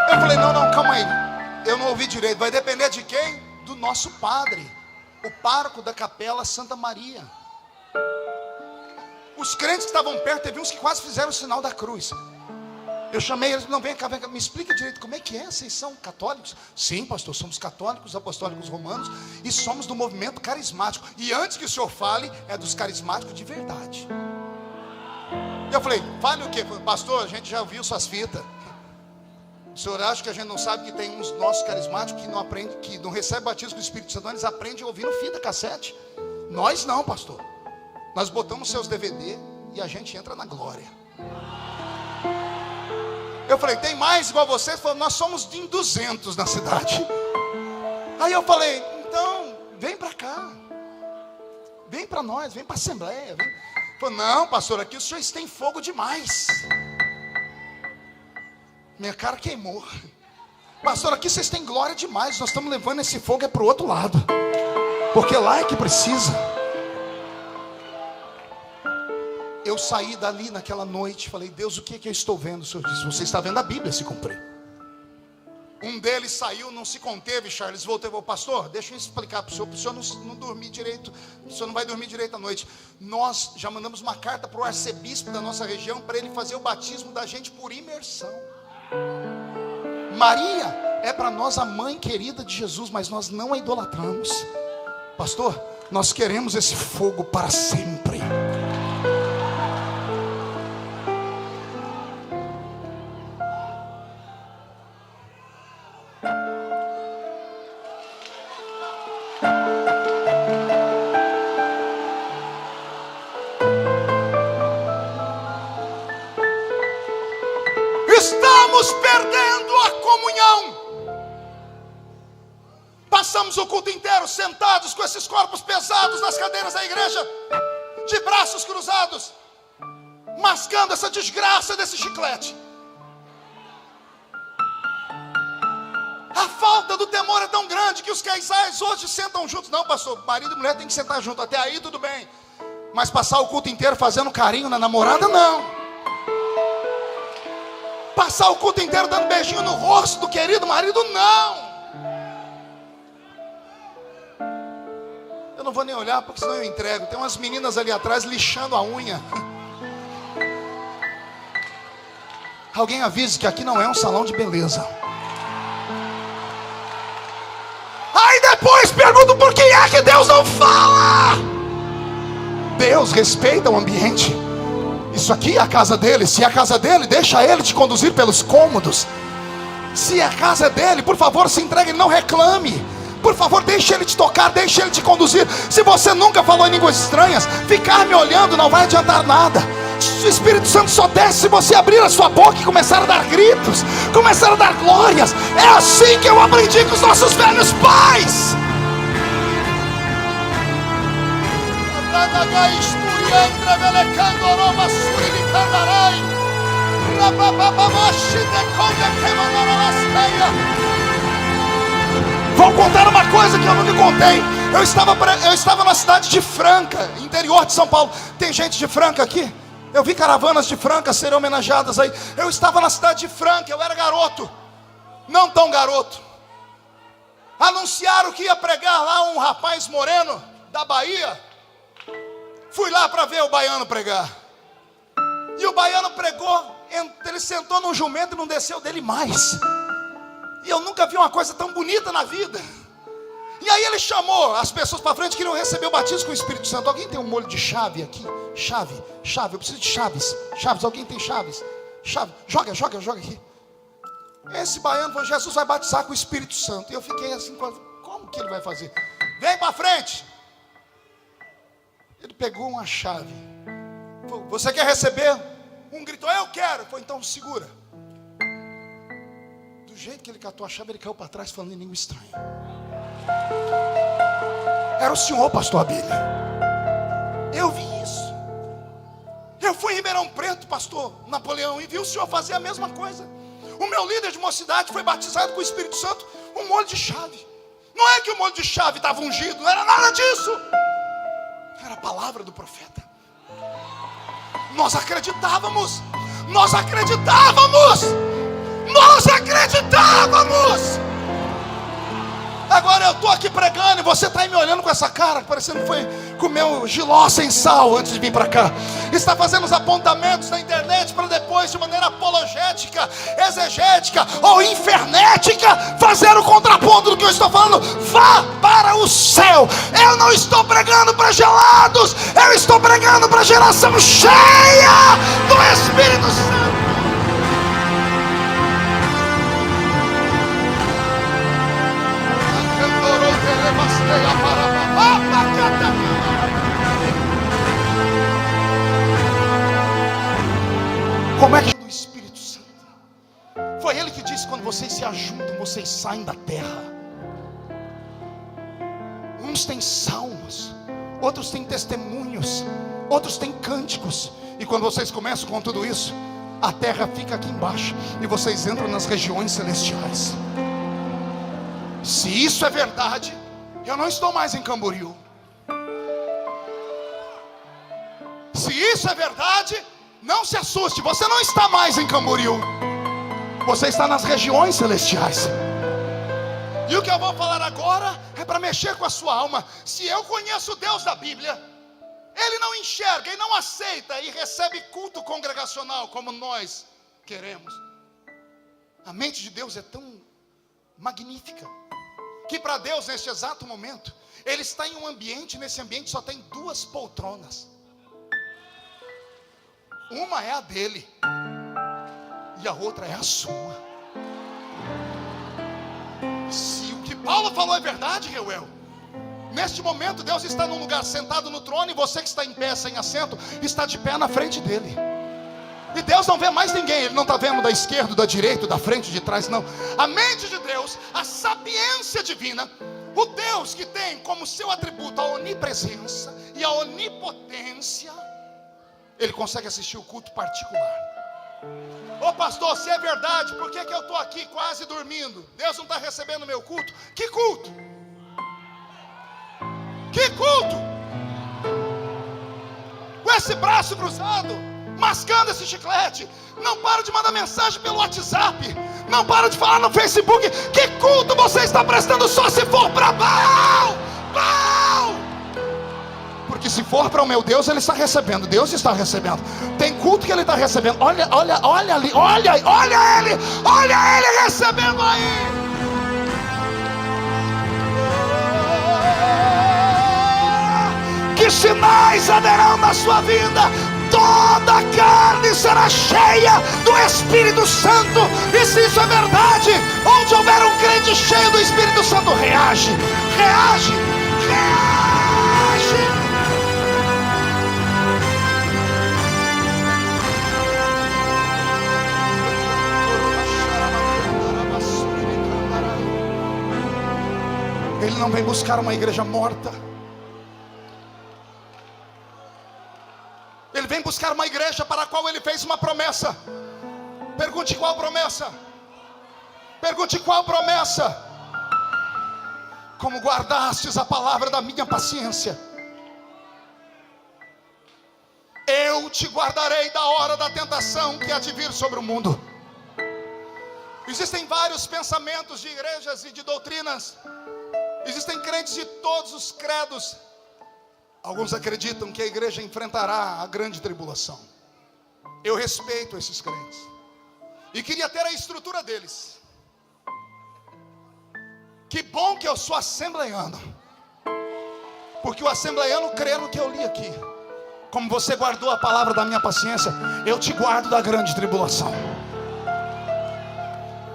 Eu falei, não, calma aí. Eu não ouvi direito. Vai depender de quem? Do nosso padre, o pároco da capela Santa Maria. Os crentes que estavam perto, teve uns que quase fizeram o sinal da cruz. Eu chamei eles, não, vem cá, me explica direito, como é que é? Vocês são católicos? Sim, pastor, somos católicos, apostólicos romanos e somos do movimento carismático. E antes que o senhor fale, é dos carismáticos de verdade. Eu falei, fale o quê? Pastor, a gente já ouviu suas fitas. O senhor acha que a gente não sabe que tem uns nossos carismáticos que não aprende, que não recebe batismo com o Espírito Santo, eles aprendem ouvindo fita cassete. Nós não, pastor. Nós botamos seus DVD e a gente entra na glória. Eu falei, tem mais igual vocês? Ele falou, nós somos em 200 na cidade. Aí eu falei, então, vem para cá. Vem para nós, vem para a Assembleia. Vem. Falei, não, pastor, aqui os senhores têm fogo demais. Minha cara queimou. Pastor, aqui vocês têm glória demais. Nós estamos levando esse fogo para o outro lado. Porque lá é que precisa. Eu saí dali naquela noite. Falei, Deus, o que é que eu estou vendo? O Senhor disse, você está vendo a Bíblia se cumprir. Um deles saiu, não se conteve, Charles, voltou e falou, pastor, deixa eu explicar para o senhor não dormir direito, o senhor não vai dormir direito à noite. Nós já mandamos uma carta para o arcebispo da nossa região, para ele fazer o batismo da gente por imersão. Maria é para nós a mãe querida de Jesus, mas nós não a idolatramos. Pastor, nós queremos esse fogo para sempre. Estamos perdendo a comunhão. Passamos o culto inteiro sentados com esses corpos pesados nas cadeiras da igreja, de braços cruzados, mascando essa desgraça desse chiclete. A falta do temor é tão grande que os casais hoje sentam juntos. Não, pastor, marido e mulher tem que sentar junto. Até aí tudo bem. Mas passar o culto inteiro fazendo carinho na namorada, não. Passar o culto inteiro dando beijinho no rosto do querido marido, não. Eu não vou nem olhar, porque senão eu entrego. Tem umas meninas ali atrás lixando a unha. Alguém avise que aqui não é um salão de beleza. Aí depois pergunto por que é que Deus não fala. Deus respeita o ambiente. Isso aqui é a casa dele. Se é a casa dele, deixa ele te conduzir pelos cômodos. Se é a casa dele, por favor, se entregue, não reclame. Por favor, deixe ele te tocar, deixe ele te conduzir. Se você nunca falou em línguas estranhas, ficar me olhando não vai adiantar nada. O Espírito Santo só desce se você abrir a sua boca e começar a dar gritos, começar a dar glórias. É assim que eu aprendi com os nossos velhos pais. Vou contar uma coisa que eu nunca contei. Eu estava na cidade de Franca, interior de São Paulo. Tem gente de Franca aqui? Eu vi caravanas de Franca serem homenageadas aí. Eu estava na cidade de Franca, eu era garoto. Não tão garoto. Anunciaram que ia pregar lá um rapaz moreno da Bahia. Fui lá para ver o baiano pregar. E o baiano pregou, ele sentou num jumento e não desceu dele mais. E eu nunca vi uma coisa tão bonita na vida. E aí ele chamou as pessoas para frente que queriam receber o batismo com o Espírito Santo. Alguém tem um molho de chave aqui? Chave, eu preciso de chaves. Chaves, alguém tem chaves? Chave, joga aqui. Esse baiano falou, Jesus vai batizar com o Espírito Santo. E eu fiquei assim, como que ele vai fazer? Vem para frente. Ele pegou uma chave. Falou, você quer receber? Um gritou, eu quero. Falou, então segura. Do jeito que ele catou a chave, ele caiu para trás falando em língua estranha. Era o senhor, pastor Abílio. Eu vi isso. Eu fui em Ribeirão Preto, pastor Napoleão, e vi o senhor fazer a mesma coisa. O meu líder de mocidade foi batizado com o Espírito Santo, um molho de chave. Não é que o molho de chave estava ungido, não era nada disso. Era a palavra do profeta. Nós acreditávamos. Agora eu estou aqui pregando e você está aí me olhando com essa cara, parecendo que foi comer um jiló sem sal antes de vir para cá. Está fazendo os apontamentos na internet para depois, de maneira apologética, exegética ou infernética, fazer o contraponto do que eu estou falando. Vá para o céu. Eu não estou pregando para gelados, eu estou pregando para a geração cheia do Espírito Santo. Como é que o Espírito Santo? Foi ele que disse: quando vocês se ajuntam, vocês saem da terra. Uns têm salmos, outros têm testemunhos, outros têm cânticos. E quando vocês começam com tudo isso, a terra fica aqui embaixo e vocês entram nas regiões celestiais. Se isso é verdade, eu não estou mais em Camboriú. Se isso é verdade, não se assuste, você não está mais em Camboriú, você está nas regiões celestiais. E o que eu vou falar agora é para mexer com a sua alma. Se eu conheço o Deus da Bíblia, Ele não enxerga e não aceita e recebe culto congregacional como nós queremos. A mente de Deus é tão magnífica que para Deus, neste exato momento, Ele está em um ambiente, nesse ambiente só tem 2 poltronas. Uma é a dele e a outra é a sua. Se o que Paulo falou é verdade, Reuel, neste momento Deus está num lugar sentado no trono, e você que está em pé sem assento, está de pé na frente dele. E Deus não vê mais ninguém, Ele não está vendo da esquerda, da direita, da frente, de trás, não. A mente de Deus, a sapiência divina, o Deus que tem como seu atributo a onipresença e a onipotência, Ele consegue assistir o culto particular. Ô pastor, se é verdade, por que eu estou aqui quase dormindo? Deus não está recebendo meu culto? Que culto? Que culto? Com esse braço cruzado, mascando esse chiclete, não para de mandar mensagem pelo WhatsApp, não para de falar no Facebook. Que culto você está prestando só se for para Baal? Porque se for para o meu Deus, Ele está recebendo. Deus está recebendo. Tem culto que Ele está recebendo. Olha ali, olha Ele recebendo aí. Que sinais haverão na sua vida? Toda a carne será cheia do Espírito Santo. E se isso é verdade, onde houver um crente cheio do Espírito Santo, reage. Ele não vem buscar uma igreja morta. Ele vem buscar uma igreja para a qual Ele fez uma promessa. Pergunte qual promessa? Pergunte qual promessa? Como guardastes a palavra da minha paciência, eu te guardarei da hora da tentação que há de vir sobre o mundo. Existem vários pensamentos de igrejas e de doutrinas. Existem crentes de todos os credos. Alguns acreditam que a igreja enfrentará a grande tribulação. Eu respeito esses crentes e queria ter a estrutura deles. Que bom que eu sou assembleiano, porque o assembleiano crê no que eu li aqui. Como você guardou a palavra da minha paciência, eu te guardo da grande tribulação.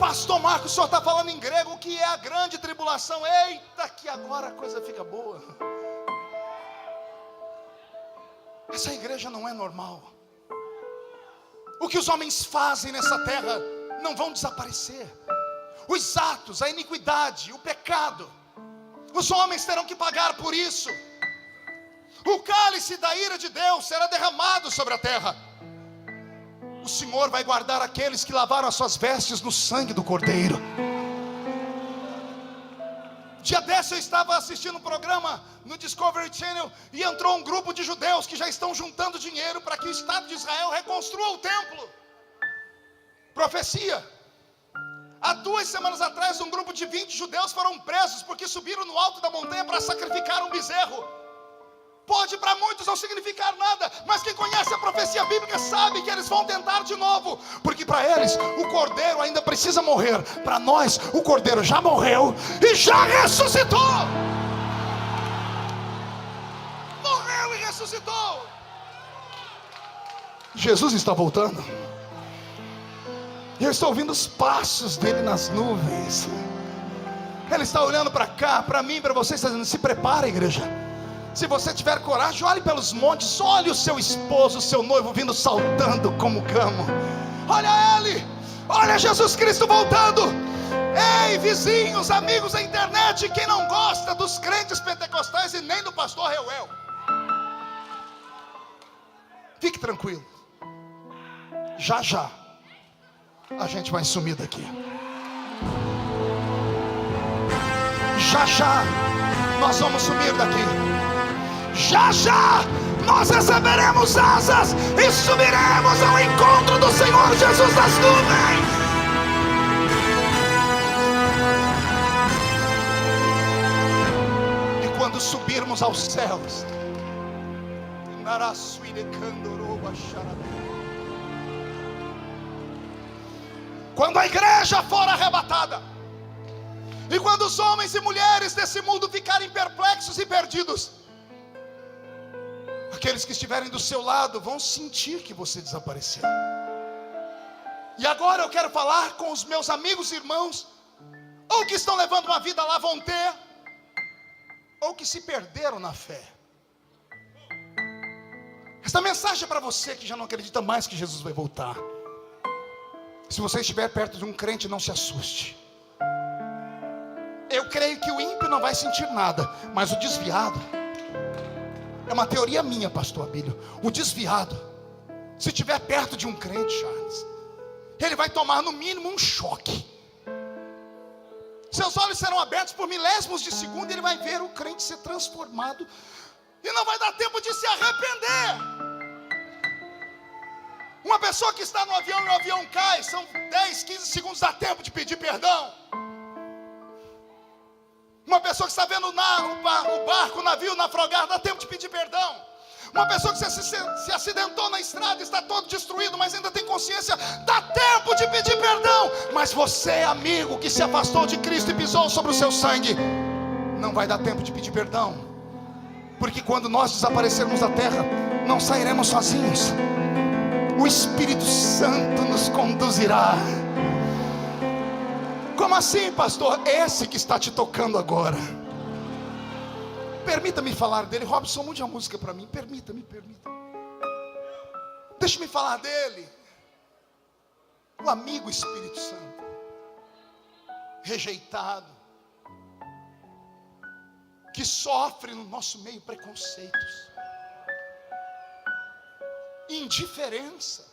Pastor Marcos, o senhor está falando em grego, o que é a grande tribulação? Eita, que agora a coisa fica boa. Essa igreja não é normal. O que os homens fazem nessa terra não vão desaparecer. Os atos, a iniquidade, o pecado, os homens terão que pagar por isso. O cálice da ira de Deus será derramado sobre a terra. O Senhor vai guardar aqueles que lavaram as suas vestes no sangue do Cordeiro. Dia desse eu estava assistindo um programa no Discovery Channel e entrou um grupo de judeus que já estão juntando dinheiro para que o Estado de Israel reconstrua o templo. Profecia. Há 2 semanas atrás, um grupo de 20 judeus foram presos porque subiram no alto da montanha para sacrificar um bezerro. Pode para muitos não significar nada, mas quem conhece a profecia bíblica sabe que eles vão tentar de novo, porque para eles o cordeiro ainda precisa morrer. Para nós o cordeiro já morreu e já ressuscitou. Morreu e ressuscitou. Jesus está voltando. Eu estou ouvindo os passos dele nas nuvens. Ele está olhando para cá, para mim, para você, está dizendo: se prepara, igreja. Se você tiver coragem, olhe pelos montes, olhe o seu esposo, o seu noivo vindo saltando como gamo. Olha ele, Olha Jesus Cristo voltando. Ei, vizinhos, amigos da internet, quem não gosta dos crentes pentecostais e nem do pastor Reuel, fique tranquilo. Já já a gente vai sumir daqui. Já já nós vamos sumir daqui. Já já nós receberemos asas e subiremos ao encontro do Senhor Jesus das nuvens. E quando subirmos aos céus, quando a igreja for arrebatada, e quando os homens e mulheres desse mundo ficarem perplexos e perdidos, aqueles que estiverem do seu lado vão sentir que você desapareceu. E agora eu quero falar com os meus amigos e irmãos, ou que estão levando uma vida lá vão ter, ou que se perderam na fé. Esta mensagem é para você que já não acredita mais que Jesus vai voltar. Se você estiver perto de um crente, não se assuste. Eu creio que o ímpio não vai sentir nada, mas o desviado, é uma teoria minha, pastor Abílio, o desviado, se estiver perto de um crente, Charles, ele vai tomar no mínimo um choque. Seus olhos serão abertos por milésimos de segundo e ele vai ver o crente ser transformado e não vai dar tempo de se arrepender. Uma pessoa que está no avião e o avião cai, são 10, 15 segundos, dá tempo de pedir perdão. Uma pessoa que está vendo o barco, o navio naufragar, dá tempo de pedir perdão. Uma pessoa que se acidentou na estrada, está todo destruído, mas ainda tem consciência, dá tempo de pedir perdão. Mas você, amigo, que se afastou de Cristo e pisou sobre o seu sangue, não vai dar tempo de pedir perdão. Porque quando nós desaparecermos da terra, não sairemos sozinhos. O Espírito Santo nos conduzirá. Como assim, pastor? Esse que está te tocando agora. Permita-me falar dele. Robson, mude a música para mim. Permita-me. Deixa-me falar dele. O amigo Espírito Santo, rejeitado, que sofre no nosso meio preconceitos, indiferença.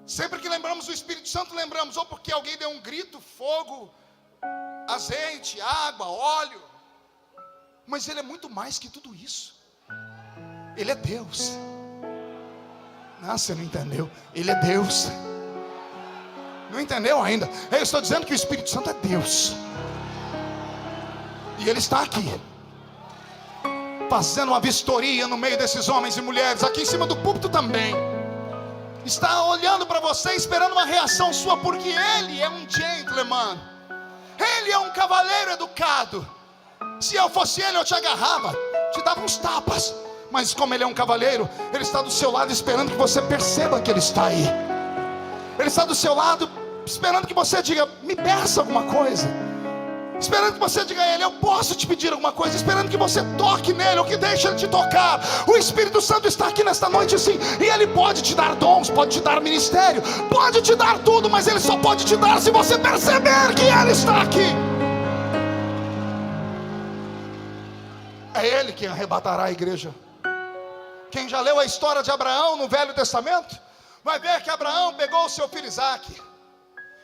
Sempre que lembramos do Espírito Santo, lembramos ou porque alguém deu um grito, fogo, azeite, água, óleo. Mas ele é muito mais que tudo isso. Ele é Deus. Não, você não entendeu. Ele é Deus. Não entendeu ainda? Eu estou dizendo que o Espírito Santo é Deus. E ele está aqui, fazendo uma vistoria no meio desses homens e mulheres, aqui em cima do púlpito também. Está olhando para você, esperando uma reação sua, porque ele é um gentleman, ele é um cavaleiro educado. Se eu fosse ele, eu te agarrava, te dava uns tapas. Mas como ele é um cavaleiro, ele está do seu lado esperando que você perceba que ele está aí. Ele está do seu lado esperando que você diga, me peça alguma coisa. Esperando que você diga a ele, eu posso te pedir alguma coisa. Esperando que você toque nele, ou que deixe ele te tocar. O Espírito Santo está aqui nesta noite sim. E ele pode te dar dons, pode te dar ministério, pode te dar tudo, mas ele só pode te dar se você perceber que ele está aqui. É ele quem arrebatará a igreja. Quem já leu a história de Abraão no Velho Testamento, vai ver que Abraão pegou o seu filho Isaque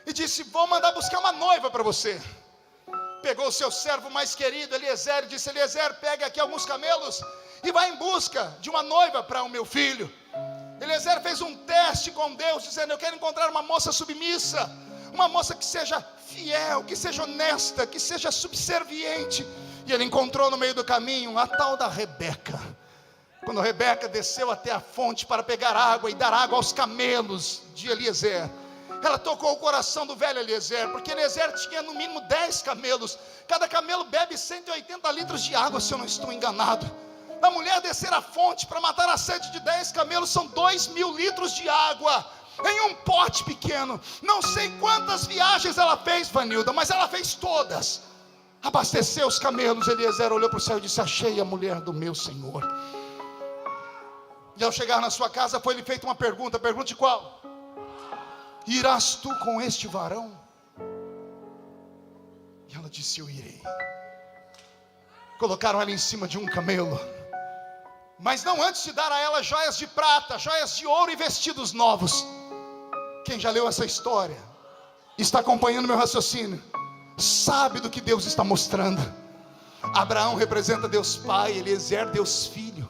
e disse, vou mandar buscar uma noiva para você. Pegou o seu servo mais querido Eliezer e disse, Eliezer, pega aqui alguns camelos e vai em busca de uma noiva para o meu filho. Eliezer fez um teste com Deus, dizendo, eu quero encontrar uma moça submissa, uma moça que seja fiel, que seja honesta, que seja subserviente. E ele encontrou no meio do caminho a tal da Rebeca. Quando Rebeca desceu até a fonte para pegar água e dar água aos camelos de Eliezer, ela tocou o coração do velho Eliezer, porque Eliezer tinha no mínimo 10 camelos. Cada camelo bebe 180 litros de água, se eu não estou enganado. A mulher descer a fonte para matar a sede de 10 camelos são 2.000 litros de água em um pote pequeno. Não sei quantas viagens ela fez, Vanilda, mas ela fez todas. Abasteceu os camelos. Eliezer olhou para o céu e disse, achei a mulher do meu Senhor. E ao chegar na sua casa foi-lhe feita uma pergunta. Pergunte qual? irás tu com este varão? E ela disse: eu irei. Colocaram ela em cima de um camelo, mas não antes de dar a ela joias de prata, joias de ouro e vestidos novos. Quem já leu essa história, está acompanhando meu raciocínio, sabe do que Deus está mostrando. Abraão representa Deus Pai, Eliezer Deus Filho,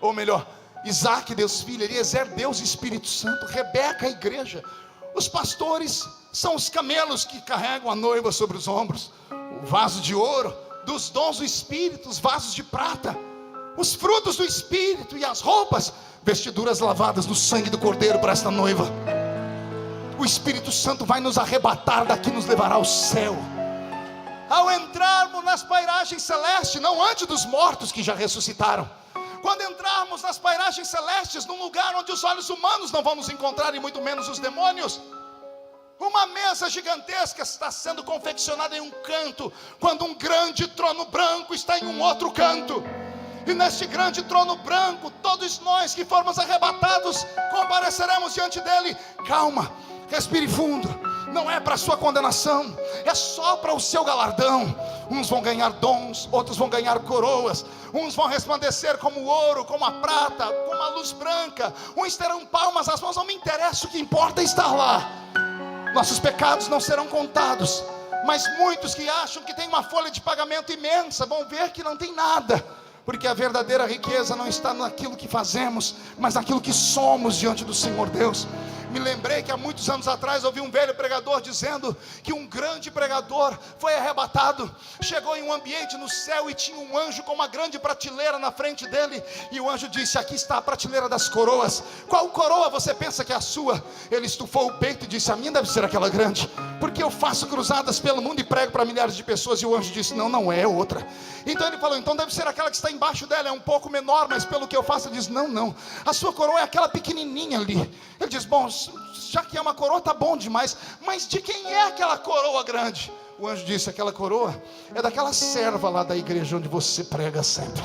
ou melhor, Isaac Deus Filho, Eliezer Deus Espírito Santo, Rebeca a igreja. Os pastores são os camelos que carregam a noiva sobre os ombros, o vaso de ouro dos dons do Espírito, os vasos de prata, os frutos do Espírito e as roupas, vestiduras lavadas no sangue do Cordeiro para esta noiva. O Espírito Santo vai nos arrebatar daqui, nos levará ao céu. Ao entrarmos nas pairagens celestes, não antes dos mortos que já ressuscitaram, quando entrarmos nas pairagens celestes, num lugar onde os olhos humanos não vão nos encontrar, e muito menos os demônios, uma mesa gigantesca está sendo confeccionada em um canto, quando um grande trono branco está em um outro canto. E neste grande trono branco, todos nós que formos arrebatados compareceremos diante dele. Calma, respire fundo. Não é para a sua condenação, é só para o seu galardão. Uns vão ganhar dons, outros vão ganhar coroas. Uns vão resplandecer como o ouro, como a prata, como a luz branca. Uns terão palmas nas mãos, não me interessa, o que importa é estar lá. Nossos pecados não serão contados, mas muitos que acham que tem uma folha de pagamento imensa vão ver que não tem nada, porque a verdadeira riqueza não está naquilo que fazemos, mas naquilo que somos diante do Senhor Deus. Me lembrei que há muitos anos atrás ouvi um velho pregador dizendo que um grande pregador foi arrebatado, chegou em um ambiente no céu e tinha um anjo com uma grande prateleira na frente dele, e o anjo disse: aqui está a prateleira das coroas. Qual coroa você pensa que é a sua? Ele estufou o peito e disse: a minha deve ser aquela grande, porque eu faço cruzadas pelo mundo e prego para milhares de pessoas. E o anjo disse: não, não é outra. Então ele falou: então deve ser aquela que está embaixo dela, é um pouco menor, mas pelo que eu faço. Ele diz: não, não, a sua coroa é aquela pequenininha ali. Ele diz: bom, já que é uma coroa tá bom demais, mas de quem é aquela coroa grande? O anjo disse: aquela coroa é daquela serva lá da igreja onde você prega sempre.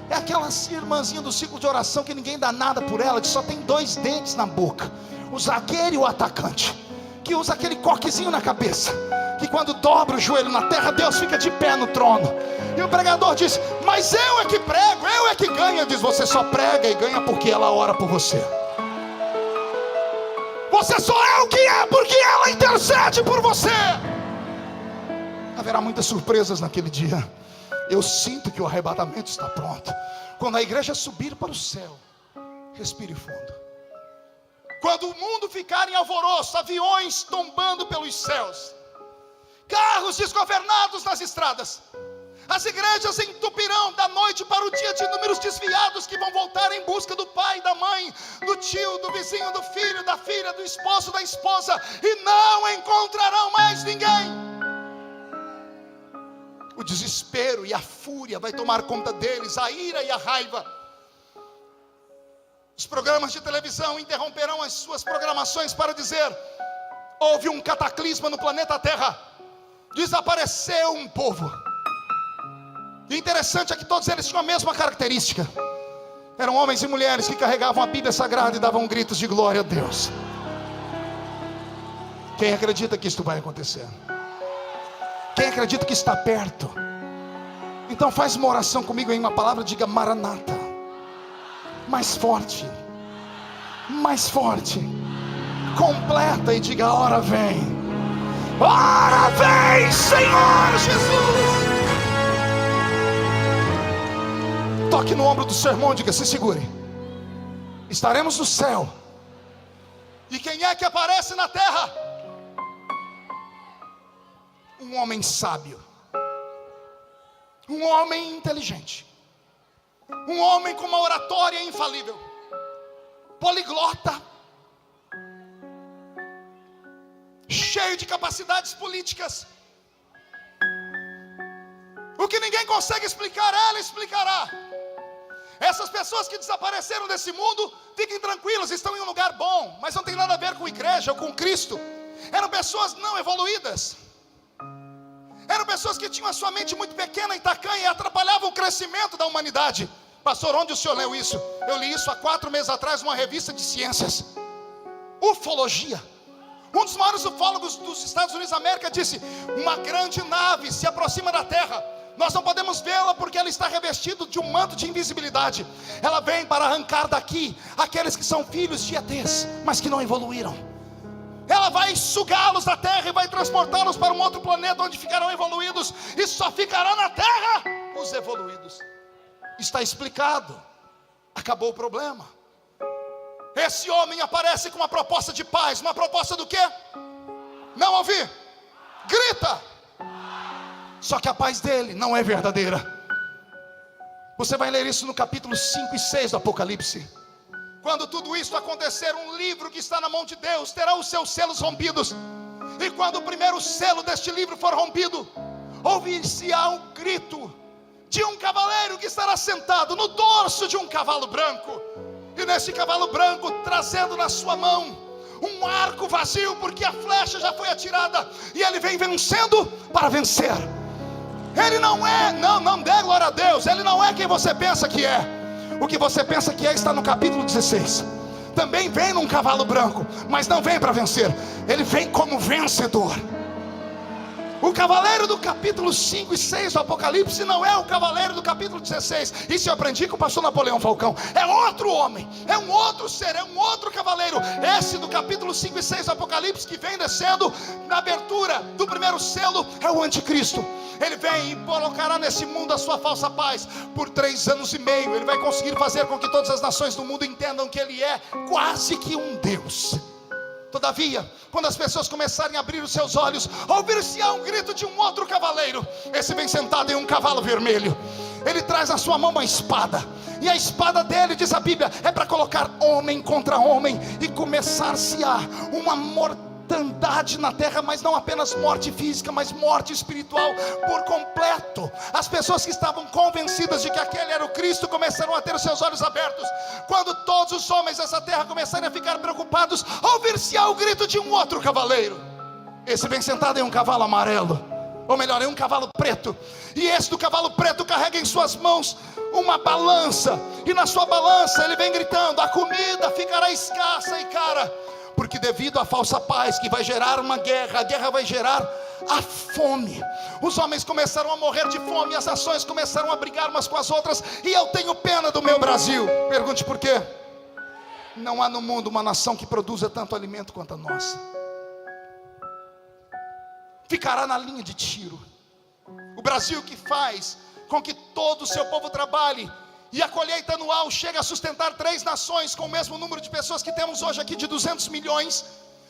É aquela irmãzinha do ciclo de oração que ninguém dá nada por ela, que só tem 2 dentes na boca, o zagueiro e o atacante, que usa aquele coquezinho na cabeça, que quando dobra o joelho na terra, Deus fica de pé no trono. E o pregador diz: mas eu é que prego, eu é que ganho. Ele diz: você só prega e ganha porque ela ora por você. Você só é o que é porque ela intercede por você. Haverá muitas surpresas naquele dia. Eu sinto que o arrebatamento está pronto. Quando a igreja subir para o céu, respire fundo. Quando o mundo ficar em alvoroço, aviões tombando pelos céus, carros desgovernados nas estradas, as igrejas entupirão da noite para o dia de inúmeros desviados que vão voltar em busca do pai, da mãe, do tio, do vizinho, do filho, da filha, do esposo, da esposa, e não encontrarão mais ninguém. O desespero e a fúria vai tomar conta deles, a ira e a raiva. Os programas de televisão interromperão as suas programações para dizer: houve um cataclisma no planeta Terra, desapareceu um povo. E interessante é que todos eles tinham a mesma característica. Eram homens e mulheres que carregavam a Bíblia Sagrada e davam gritos de glória a Deus. Quem acredita que isto vai acontecer? Quem acredita que está perto? Então faz uma oração comigo em uma palavra, diga Maranata. Mais forte, mais forte. Completa e diga: ora vem. Ora vem, Senhor Jesus. Toque no ombro do seu irmão e diga: se segure. Estaremos no céu. E quem é que aparece na terra? Um homem sábio, um homem inteligente, um homem com uma oratória infalível, poliglota, cheio de capacidades políticas. O que ninguém consegue explicar, ela explicará. Essas pessoas que desapareceram desse mundo, fiquem tranquilos, estão em um lugar bom, mas não tem nada a ver com igreja ou com Cristo. Eram pessoas não evoluídas, eram pessoas que tinham a sua mente muito pequena e tacanha e atrapalhavam o crescimento da humanidade. Pastor, onde o senhor leu isso? Eu li isso há 4 meses atrás numa revista de ciências. Ufologia. Um dos maiores ufólogos dos Estados Unidos da América disse: uma grande nave se aproxima da Terra. Nós não podemos vê-la porque ela está revestida de um manto de invisibilidade. Ela vem para arrancar daqui aqueles que são filhos de ETs, mas que não evoluíram. Ela vai sugá-los da Terra e vai transportá-los para um outro planeta onde ficarão evoluídos, e só ficará na Terra os evoluídos. Está explicado. Acabou o problema. Esse homem aparece com uma proposta de paz. Uma proposta do quê? Não ouvi. Grita. Só que a paz dele não é verdadeira. Você vai ler isso no capítulo 5 e 6 do Apocalipse. Quando tudo isso acontecer, um livro que está na mão de Deus terá os seus selos rompidos. E quando o primeiro selo deste livro for rompido, ouvir-se-á um grito de um cavaleiro que estará sentado no dorso de um cavalo branco. E nesse cavalo branco, trazendo na sua mão um arco vazio, porque a flecha já foi atirada. E ele vem vencendo para vencer. Ele não é, não dê glória a Deus, ele não é quem você pensa que é. O que você pensa que é está no capítulo 16. Também vem num cavalo branco, mas não vem para vencer. Ele vem como vencedor. O cavaleiro do capítulo 5 e 6 do Apocalipse não é o cavaleiro do capítulo 16. Isso eu aprendi com o pastor Napoleão Falcão. É outro homem, é um outro ser, é um outro cavaleiro. Esse do capítulo 5 e 6 do Apocalipse, que vem descendo na abertura do primeiro selo, é o anticristo. Ele vem e colocará nesse mundo a sua falsa paz. Por 3 anos e meio ele vai conseguir fazer com que todas as nações do mundo entendam que ele é quase que um Deus. Todavia, quando as pessoas começarem a abrir os seus olhos, ouvir-se-á um grito de um outro cavaleiro. Esse vem sentado em um cavalo vermelho. Ele traz na sua mão uma espada. E a espada dele, diz a Bíblia, é para colocar homem contra homem. E começar-se-á uma mortandade na terra. Mas não apenas morte física, mas morte espiritual por completo. As pessoas que estavam convencidas de que aquele era o Cristo começaram a ter os seus olhos abertos. Quando todos os homens dessa terra começarem a ficar preocupados, ouvir-se-á o grito de um outro cavaleiro. Esse vem sentado em um cavalo amarelo, ou melhor, em um cavalo preto. E esse do cavalo preto carrega em suas mãos uma balança. E na sua balança ele vem gritando: a comida ficará escassa e cara. Porque devido à falsa paz que vai gerar uma guerra, a guerra vai gerar a fome. Os homens começaram a morrer de fome, as nações começaram a brigar umas com as outras. E eu tenho pena do meu Brasil. Pergunte por quê? Não há no mundo uma nação que produza tanto alimento quanto a nossa. Ficará na linha de tiro. O Brasil que faz com que todo o seu povo trabalhe, e a colheita anual chega a sustentar 3 nações com o mesmo número de pessoas que temos hoje aqui, de 200 milhões,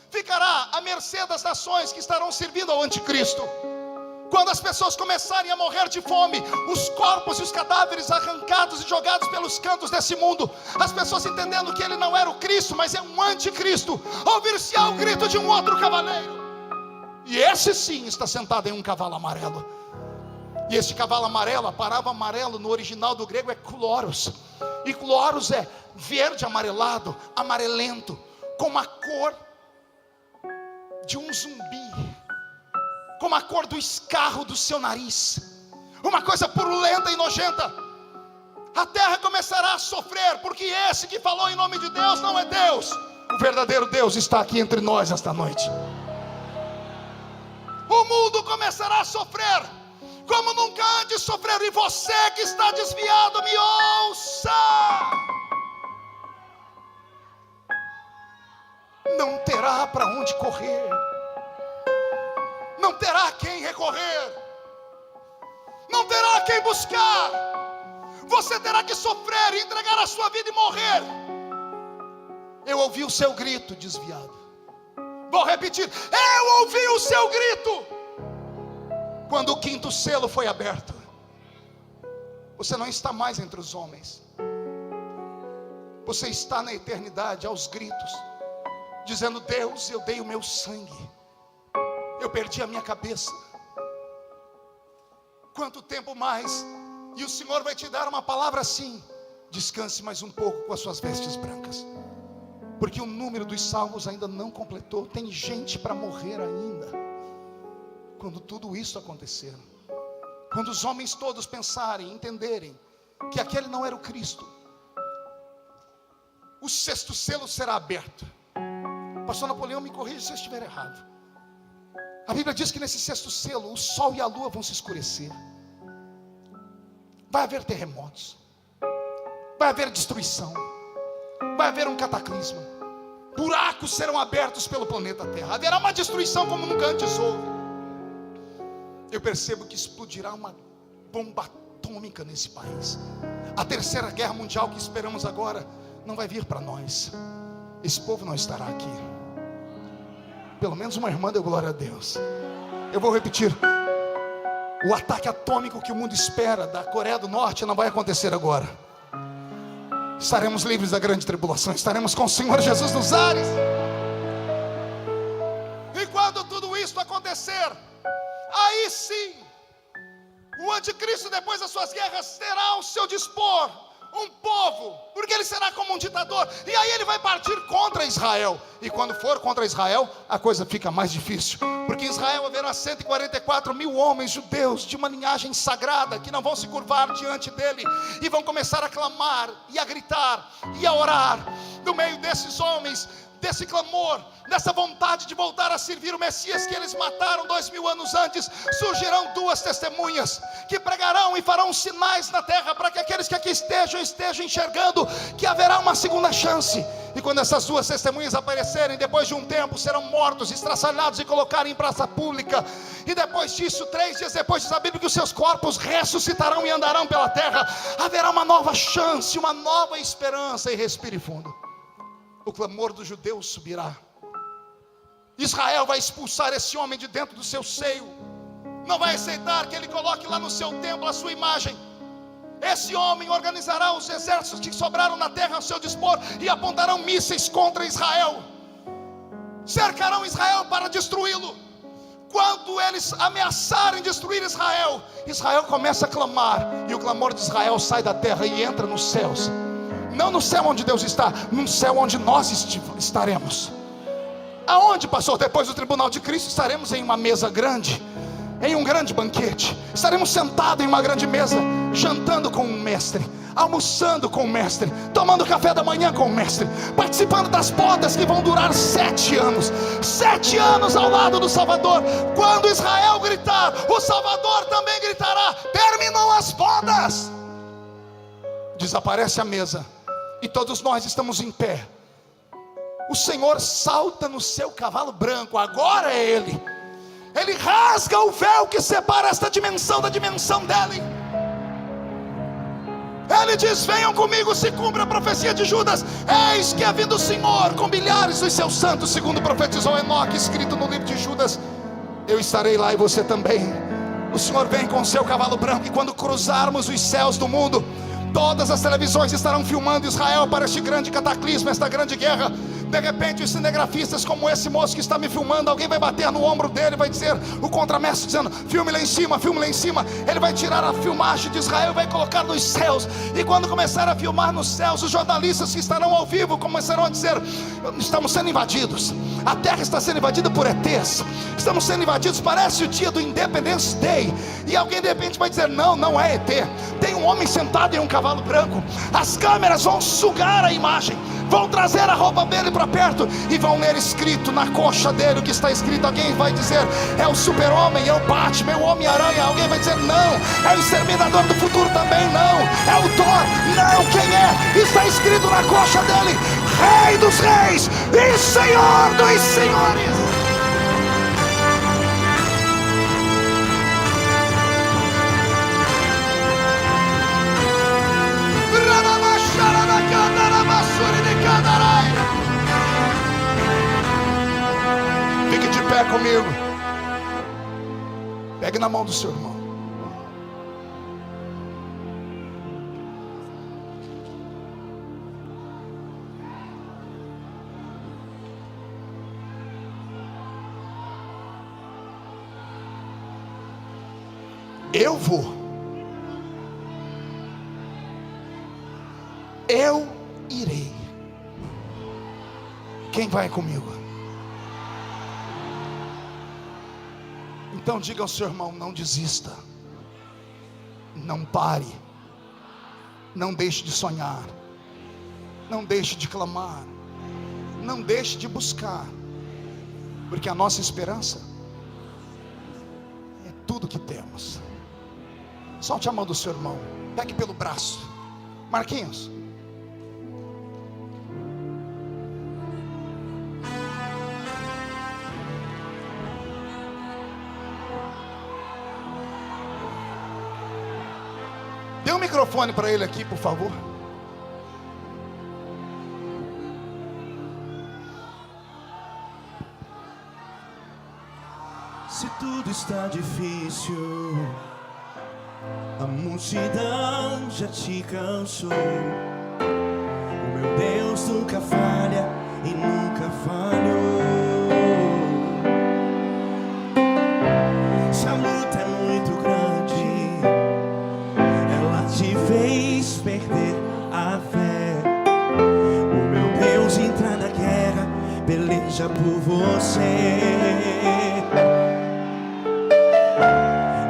ficará à mercê das nações que estarão servindo ao anticristo. Quando as pessoas começarem a morrer de fome, os corpos e os cadáveres arrancados e jogados pelos cantos desse mundo, as pessoas entendendo que ele não era o Cristo, mas é um anticristo, ouvir-se-á o grito de um outro cavaleiro. E esse sim está sentado em um cavalo amarelo. E esse cavalo amarelo, a palavra amarelo no original do grego é chloros. E chloros é verde amarelado, amarelento, com a cor de um zumbi, com a cor do escarro do seu nariz. Uma coisa purulenta e nojenta. A terra começará a sofrer, porque esse que falou em nome de Deus não é Deus. O verdadeiro Deus está aqui entre nós esta noite. O mundo começará a sofrer como nunca antes sofreu. E você que está desviado, me ouça. Não terá para onde correr, não terá a quem recorrer, não terá a quem buscar. Você terá que sofrer, entregar a sua vida e morrer. Eu ouvi o seu grito, desviado. Vou repetir, eu ouvi o seu grito quando o 5º selo foi aberto. Você não está mais entre os homens, você está na eternidade, aos gritos, dizendo: Deus, eu dei o meu sangue, eu perdi a minha cabeça. Quanto tempo mais? E o Senhor vai te dar uma palavra assim: descanse mais um pouco com as suas vestes brancas, porque o número dos salvos ainda não completou. Tem gente para morrer ainda. Quando tudo isso acontecer, quando os homens todos pensarem, entenderem que aquele não era o Cristo, o 6º selo será aberto. Pastor Napoleão, me corrija se eu estiver errado. A Bíblia diz que nesse sexto selo, o sol e a lua vão se escurecer. Vai haver terremotos. Vai haver destruição. Vai haver um cataclisma. Buracos serão abertos pelo planeta Terra. Haverá uma destruição como nunca antes houve. Eu percebo que explodirá uma bomba atômica nesse país. A terceira guerra mundial que esperamos agora não vai vir para nós. Esse povo não estará aqui. Pelo menos uma irmã deu glória a Deus. Eu vou repetir. O ataque atômico que o mundo espera da Coreia do Norte não vai acontecer agora. Estaremos livres da grande tribulação. Estaremos com o Senhor Jesus nos ares. E quando tudo isso acontecer, aí sim, o anticristo, depois das suas guerras, terá ao seu dispor um povo, porque ele será como um ditador. E aí ele vai partir contra Israel. E quando for contra Israel, a coisa fica mais difícil, porque em Israel haverá 144 mil homens judeus de uma linhagem sagrada, que não vão se curvar diante dele, e vão começar a clamar, e a gritar, e a orar. No meio desses homens, desse clamor, dessa vontade de voltar a servir o Messias que eles mataram 2000 anos antes, surgirão duas testemunhas que pregarão e farão sinais na terra, para que aqueles que aqui estejam enxergando que haverá uma segunda chance. E quando essas duas testemunhas aparecerem, depois de um tempo serão mortos, estraçalhados e colocados em praça pública. E depois disso, 3 dias depois, diz a Bíblia que os seus corpos ressuscitarão e andarão pela terra. Haverá uma nova chance, uma nova esperança. E respire fundo. O clamor dos judeus subirá. Israel vai expulsar esse homem de dentro do seu seio. Não vai aceitar que ele coloque lá no seu templo a sua imagem. Esse homem organizará os exércitos que sobraram na terra ao seu dispor e apontarão mísseis contra Israel. Cercarão Israel para destruí-lo. Quando eles ameaçarem destruir Israel, Israel começa a clamar, e o clamor de Israel sai da terra e entra nos céus. Não no céu onde Deus está, no céu onde nós estaremos. Aonde, pastor? Depois do tribunal de Cristo, estaremos em uma mesa grande, em um grande banquete. Estaremos sentados em uma grande mesa, jantando com o mestre, almoçando com o mestre, tomando café da manhã com o mestre, participando das bodas que vão durar 7 anos. 7 anos ao lado do Salvador. Quando Israel gritar, o Salvador também gritará. Terminou as bodas. Desaparece a mesa e todos nós estamos em pé. O Senhor salta no seu cavalo branco. Agora é Ele. Ele rasga o véu que separa esta dimensão da dimensão dele. Ele diz: venham comigo, se cumpre a profecia de Judas. Eis que é vindo o Senhor com milhares dos seus santos, segundo profetizou Enoque, escrito no livro de Judas. Eu estarei lá e você também. O Senhor vem com o seu cavalo branco, e quando cruzarmos os céus do mundo, todas as televisões estarão filmando Israel para este grande cataclismo, esta grande guerra. De repente, os cinegrafistas, como esse moço que está me filmando, alguém vai bater no ombro dele, vai dizer, o contramestre dizendo: filme lá em cima, filme lá em cima. Ele vai tirar a filmagem de Israel e vai colocar nos céus. E quando começar a filmar nos céus, os jornalistas que estarão ao vivo começarão a dizer: estamos sendo invadidos, a terra está sendo invadida por ETs, estamos sendo invadidos, parece o dia do Independence Day. E alguém de repente vai dizer: não, não é ET, tem um homem sentado em um cavalo branco. As câmeras vão sugar a imagem, vão trazer a roupa dele para perto e vão ler escrito na coxa dele o que está escrito. Alguém vai dizer: é o Super-Homem, é o Batman, é o Homem-Aranha. Alguém vai dizer: não, é o Exterminador do Futuro também. Não, é o Thor. Não, quem é? Está escrito na coxa dele: Rei dos Reis e Senhor dos Senhores. Fique de pé comigo. Pegue na mão do seu irmão. Eu vou. Eu irei. Quem vai comigo? Então diga ao seu irmão: não desista, não pare, não deixe de sonhar, não deixe de clamar, não deixe de buscar. Porque a nossa esperança é tudo que temos. Solte a mão do seu irmão, pegue pelo braço. Marquinhos, dê um microfone para ele aqui, por favor. Se tudo está difícil, a multidão já te cansou. O meu Deus nunca falha e nunca falhou. Se a luta é muito grande, ela te fez perder a fé. O meu Deus entra na guerra, peleja por você.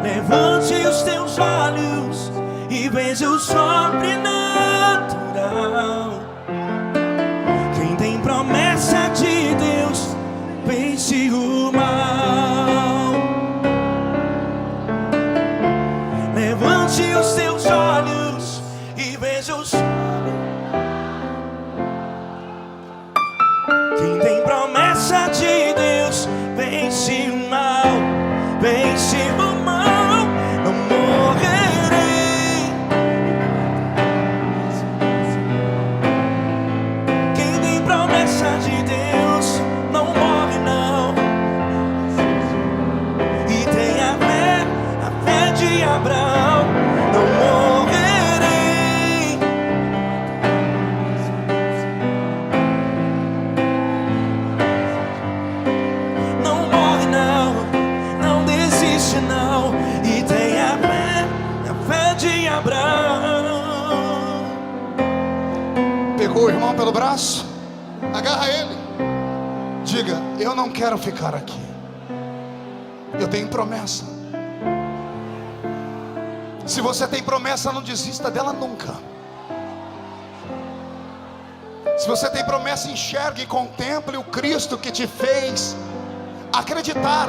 Levante os teus olhos e veja o sobrenatural. Quem tem promessa de Deus, vence o mal. Levante os teus olhos e veja o Quem tem promessa de Deus, vence o mal. Vence o mal. De Deus não morre não. E tem a fé de Abraão. Não morrerei. Não morre não, não desiste não. E tem a fé de Abraão. Pegou o irmão pelo braço? Agarra ele. Diga: eu não quero ficar aqui. Eu tenho promessa. Se você tem promessa, não desista dela nunca. Se você tem promessa, enxergue e contemple o Cristo que te fez acreditar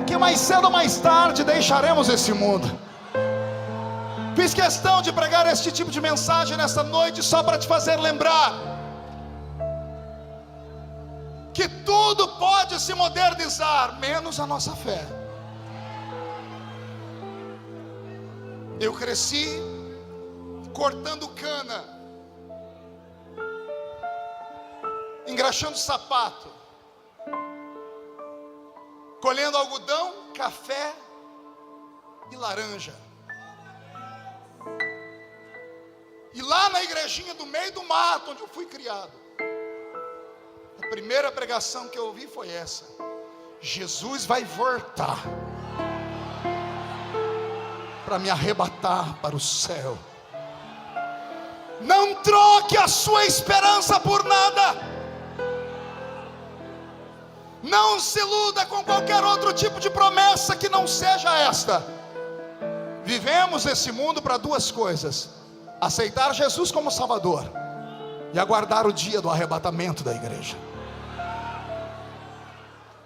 que mais cedo ou mais tarde deixaremos esse mundo. Fiz questão de pregar este tipo de mensagem nesta noite só para te fazer lembrar que tudo pode se modernizar, menos a nossa fé. Eu cresci cortando cana, engraxando sapato, colhendo algodão, café e laranja. E lá na igrejinha do meio do mato, onde eu fui criado, a primeira pregação que eu ouvi foi essa: Jesus vai voltar para me arrebatar para o céu. Não troque a sua esperança por nada. Não se iluda com qualquer outro tipo de promessa que não seja esta. Vivemos esse mundo para duas coisas: aceitar Jesus como Salvador e aguardar o dia do arrebatamento da igreja.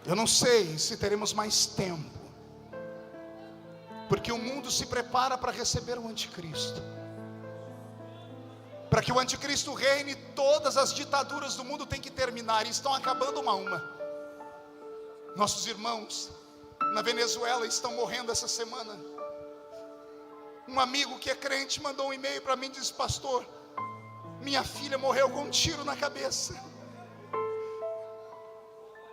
Eu não sei se teremos mais tempo, porque o mundo se prepara para receber o anticristo. Para que o anticristo reine, todas as ditaduras do mundo têm que terminar, e estão acabando uma a uma. Nossos irmãos na Venezuela estão morrendo essa semana. Um amigo que é crente mandou um e-mail para mim e disse: pastor, minha filha morreu com um tiro na cabeça,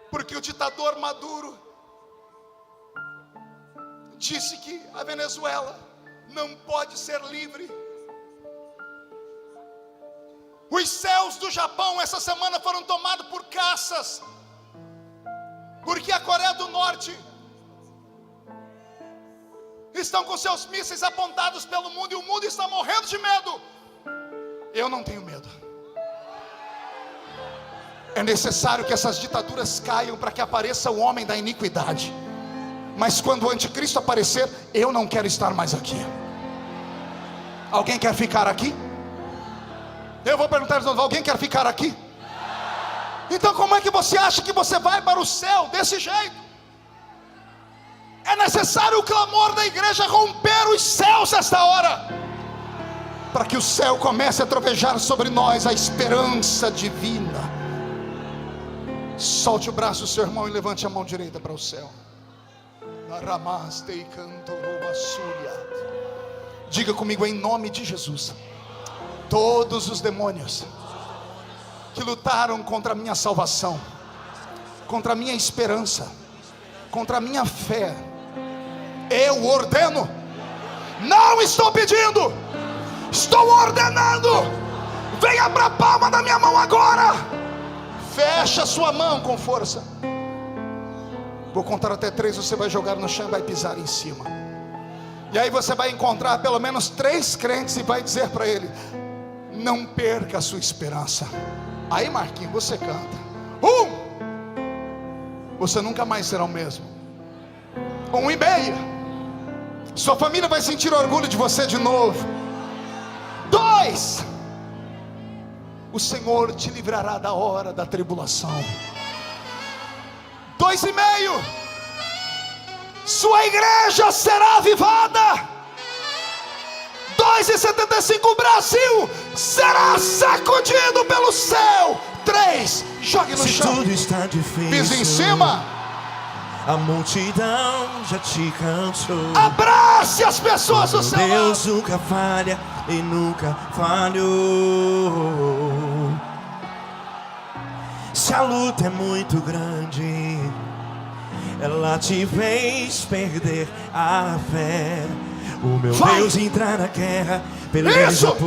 porque o ditador Maduro disse que a Venezuela não pode ser livre. Os céus do Japão essa semana foram tomados por caças, porque a Coreia do Norte estão com seus mísseis apontados pelo mundo, e o mundo está morrendo de medo. Eu não tenho medo. É necessário que essas ditaduras caiam para que apareça o homem da iniquidade. Mas quando o anticristo aparecer, eu não quero estar mais aqui. Alguém quer ficar aqui? Eu vou perguntar de novo: alguém quer ficar aqui? Então como é que você acha que você vai para o céu desse jeito? É necessário o clamor da igreja romper os céus esta hora, para que o céu comece a trovejar sobre nós a esperança divina. Solte o braço do seu irmão e levante a mão direita para o céu. Diga comigo em nome de Jesus: todos os demônios que lutaram contra a minha salvação, contra a minha esperança, contra a minha fé, eu ordeno, não estou pedindo, estou ordenando, venha para a palma da minha mão agora. Fecha a sua mão com força. Vou contar até 3, você vai jogar no chão e vai pisar em cima. E aí você vai encontrar pelo menos 3 crentes e vai dizer para ele: não perca a sua esperança. Aí Marquinhos, você canta. 1, você nunca mais será o mesmo. 1,5, sua família vai sentir orgulho de você de novo. 2, o Senhor te livrará da hora da tribulação. 2,5, sua igreja será avivada. 2,75, o Brasil será sacudido pelo céu. 3, jogue no Se chão, tudo está difícil, pise em cima, a multidão já te cansou. abrace as pessoas do seu lado. Deus nunca falha e nunca falhou. Se a luta é muito grande, ela te fez perder a fé. O meu Vai. Deus entrar na guerra, peleja Isso. por